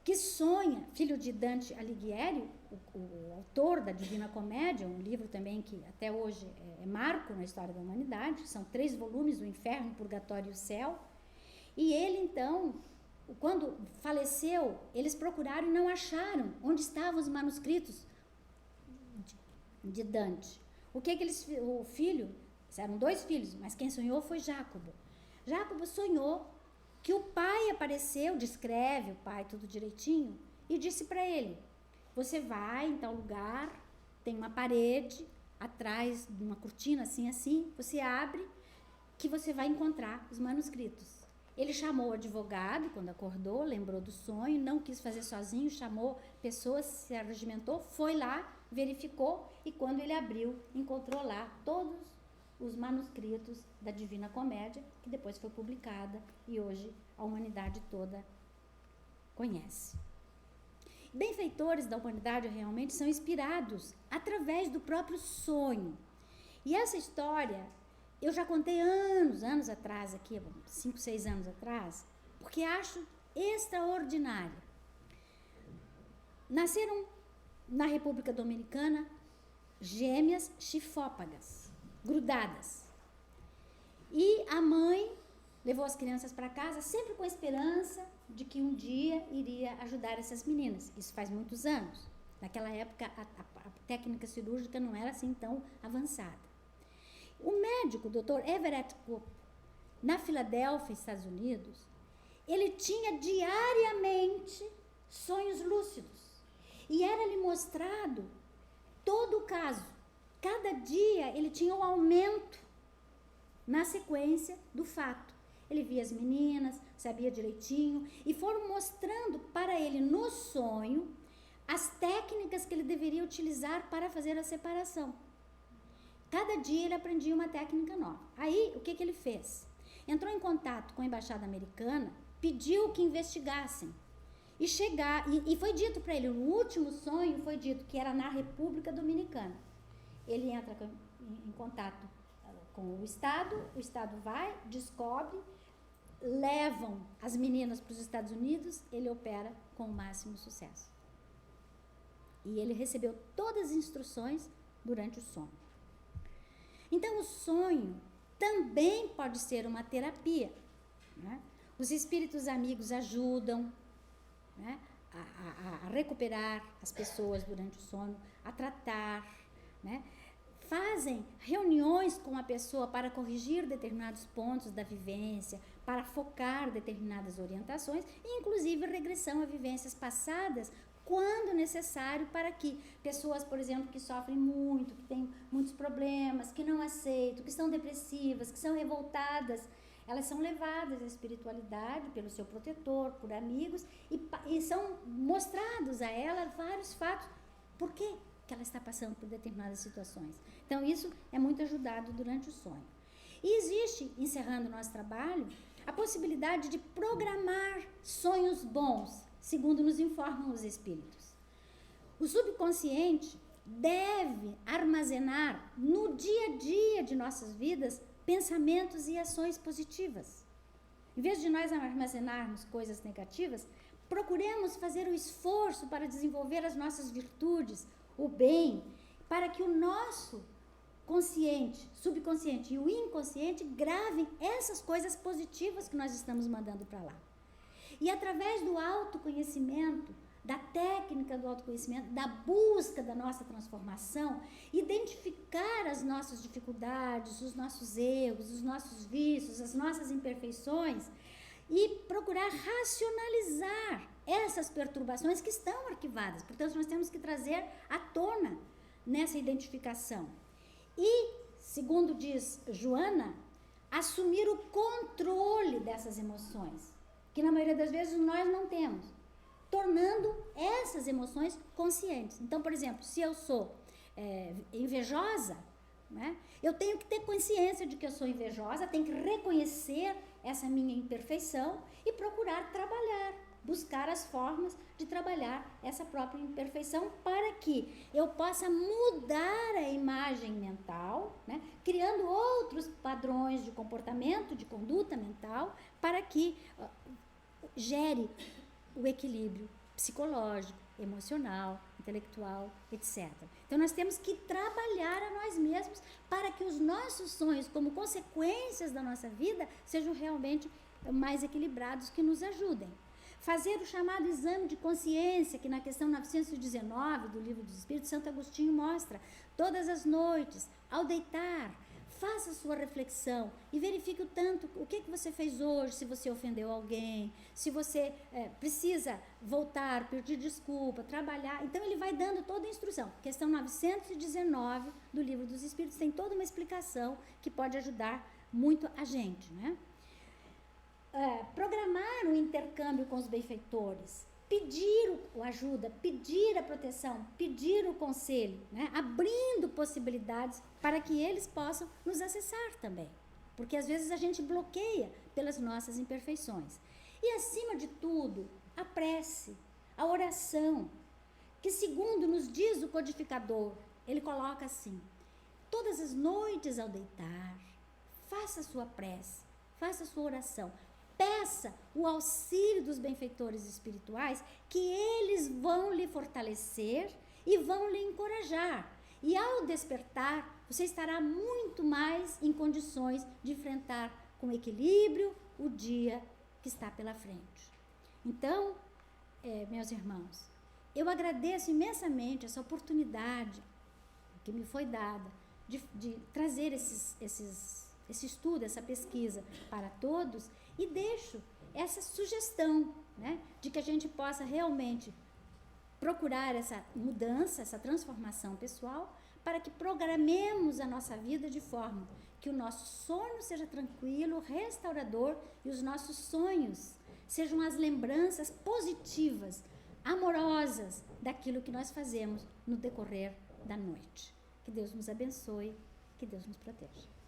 que sonha, filho de Dante Alighieri, o autor da Divina Comédia, um livro também que até hoje é marco na história da humanidade, são 3 volumes, o Inferno, o Purgatório e o Céu. E ele, então, quando faleceu, eles procuraram e não acharam onde estavam os manuscritos de Dante. O filho, eram 2 filhos, mas quem sonhou foi Jacobo. Jacobo sonhou que o pai apareceu, descreve o pai tudo direitinho, e disse para ele, você vai em tal lugar, tem uma parede, atrás de uma cortina assim, você abre, que você vai encontrar os manuscritos. Ele chamou o advogado, quando acordou, lembrou do sonho, não quis fazer sozinho, chamou pessoas, se arregimentou, foi lá, verificou, e quando ele abriu, encontrou lá todos os manuscritos da Divina Comédia, que depois foi publicada e hoje a humanidade toda conhece. Benfeitores da humanidade realmente são inspirados através do próprio sonho. E essa história eu já contei anos atrás aqui, 5, 6 anos atrás, porque acho extraordinária. Nasceram na República Dominicana gêmeas chifópagas, grudadas. E a mãe levou as crianças para casa sempre com a esperança de que um dia iria ajudar essas meninas. Isso faz muitos anos. Naquela época, a técnica cirúrgica não era assim tão avançada. O médico, o Dr. Everett Koop, na Filadélfia, Estados Unidos, ele tinha diariamente sonhos lúcidos. E era-lhe mostrado todo o caso. Cada dia ele tinha um aumento na sequência do fato. Ele via as meninas, sabia direitinho, e foram mostrando para ele no sonho as técnicas que ele deveria utilizar para fazer a separação. Cada dia ele aprendia uma técnica nova. Aí, o que ele fez? Entrou em contato com a Embaixada Americana, pediu que investigassem. E foi dito para ele, no último sonho foi dito que era na República Dominicana. Ele entra em contato com o Estado vai, descobre, levam as meninas para os Estados Unidos, ele opera com o máximo sucesso. E ele recebeu todas as instruções durante o sonho. Então, o sonho também pode ser uma terapia, né? Os espíritos amigos ajudam, né, a recuperar as pessoas durante o sono, a tratar, né? Fazem reuniões com a pessoa para corrigir determinados pontos da vivência, para focar determinadas orientações, e inclusive regressão a vivências passadas, quando necessário, para que pessoas, por exemplo, que sofrem muito, que têm muitos problemas, que não aceitam, que estão depressivas, que são revoltadas, elas são levadas à espiritualidade pelo seu protetor, por amigos, e são mostrados a ela vários fatos. Por quê que ela está passando por determinadas situações? Então, isso é muito ajudado durante o sonho. E existe, encerrando o nosso trabalho, a possibilidade de programar sonhos bons, segundo nos informam os espíritos. O subconsciente deve armazenar no dia a dia de nossas vidas pensamentos e ações positivas. Em vez de nós armazenarmos coisas negativas, procuremos fazer o esforço para desenvolver as nossas virtudes, o bem, para que o nosso consciente, subconsciente e o inconsciente gravem essas coisas positivas que nós estamos mandando para lá. E através do autoconhecimento, da técnica do autoconhecimento, da busca da nossa transformação, identificar as nossas dificuldades, os nossos erros, os nossos vícios, as nossas imperfeições e procurar racionalizar essas perturbações que estão arquivadas. Portanto, nós temos que trazer à tona nessa identificação. E, segundo diz Joana, assumir o controle dessas emoções, que na maioria das vezes nós não temos, tornando essas emoções conscientes. Então, por exemplo, se eu sou invejosa, né? Eu tenho que ter consciência de que eu sou invejosa, tenho que reconhecer essa minha imperfeição e procurar trabalhar, buscar as formas de trabalhar essa própria imperfeição para que eu possa mudar a imagem mental, né? Criando outros padrões de comportamento, de conduta mental, para que gere o equilíbrio psicológico, emocional, intelectual, etc. Então, nós temos que trabalhar a nós mesmos para que os nossos sonhos, como consequências da nossa vida, sejam realmente mais equilibrados, que nos ajudem. Fazer o chamado exame de consciência, que na questão 919 do Livro dos Espíritos, Santo Agostinho mostra. Todas as noites, ao deitar, faça sua reflexão e verifique o que você fez hoje, se você ofendeu alguém, se você precisa voltar, pedir desculpa, trabalhar. Então, ele vai dando toda a instrução. Questão 919 do Livro dos Espíritos tem toda uma explicação que pode ajudar muito a gente, né? Programar o intercâmbio com os benfeitores, pedir a ajuda, pedir a proteção, pedir o conselho, né? Abrindo possibilidades para que eles possam nos acessar também, porque às vezes a gente bloqueia pelas nossas imperfeições. E acima de tudo, a prece, a oração, que segundo nos diz o codificador, ele coloca assim: todas as noites ao deitar, faça a sua prece, faça a sua oração, peça o auxílio dos benfeitores espirituais, que eles vão lhe fortalecer e vão lhe encorajar. E ao despertar, você estará muito mais em condições de enfrentar com equilíbrio o dia que está pela frente. Então, meus irmãos, eu agradeço imensamente essa oportunidade que me foi dada de trazer esse estudo, essa pesquisa para todos, e deixo essa sugestão, né, de que a gente possa realmente procurar essa mudança, essa transformação pessoal, para que programemos a nossa vida de forma que o nosso sono seja tranquilo, restaurador, e os nossos sonhos sejam as lembranças positivas, amorosas daquilo que nós fazemos no decorrer da noite. Que Deus nos abençoe, que Deus nos proteja.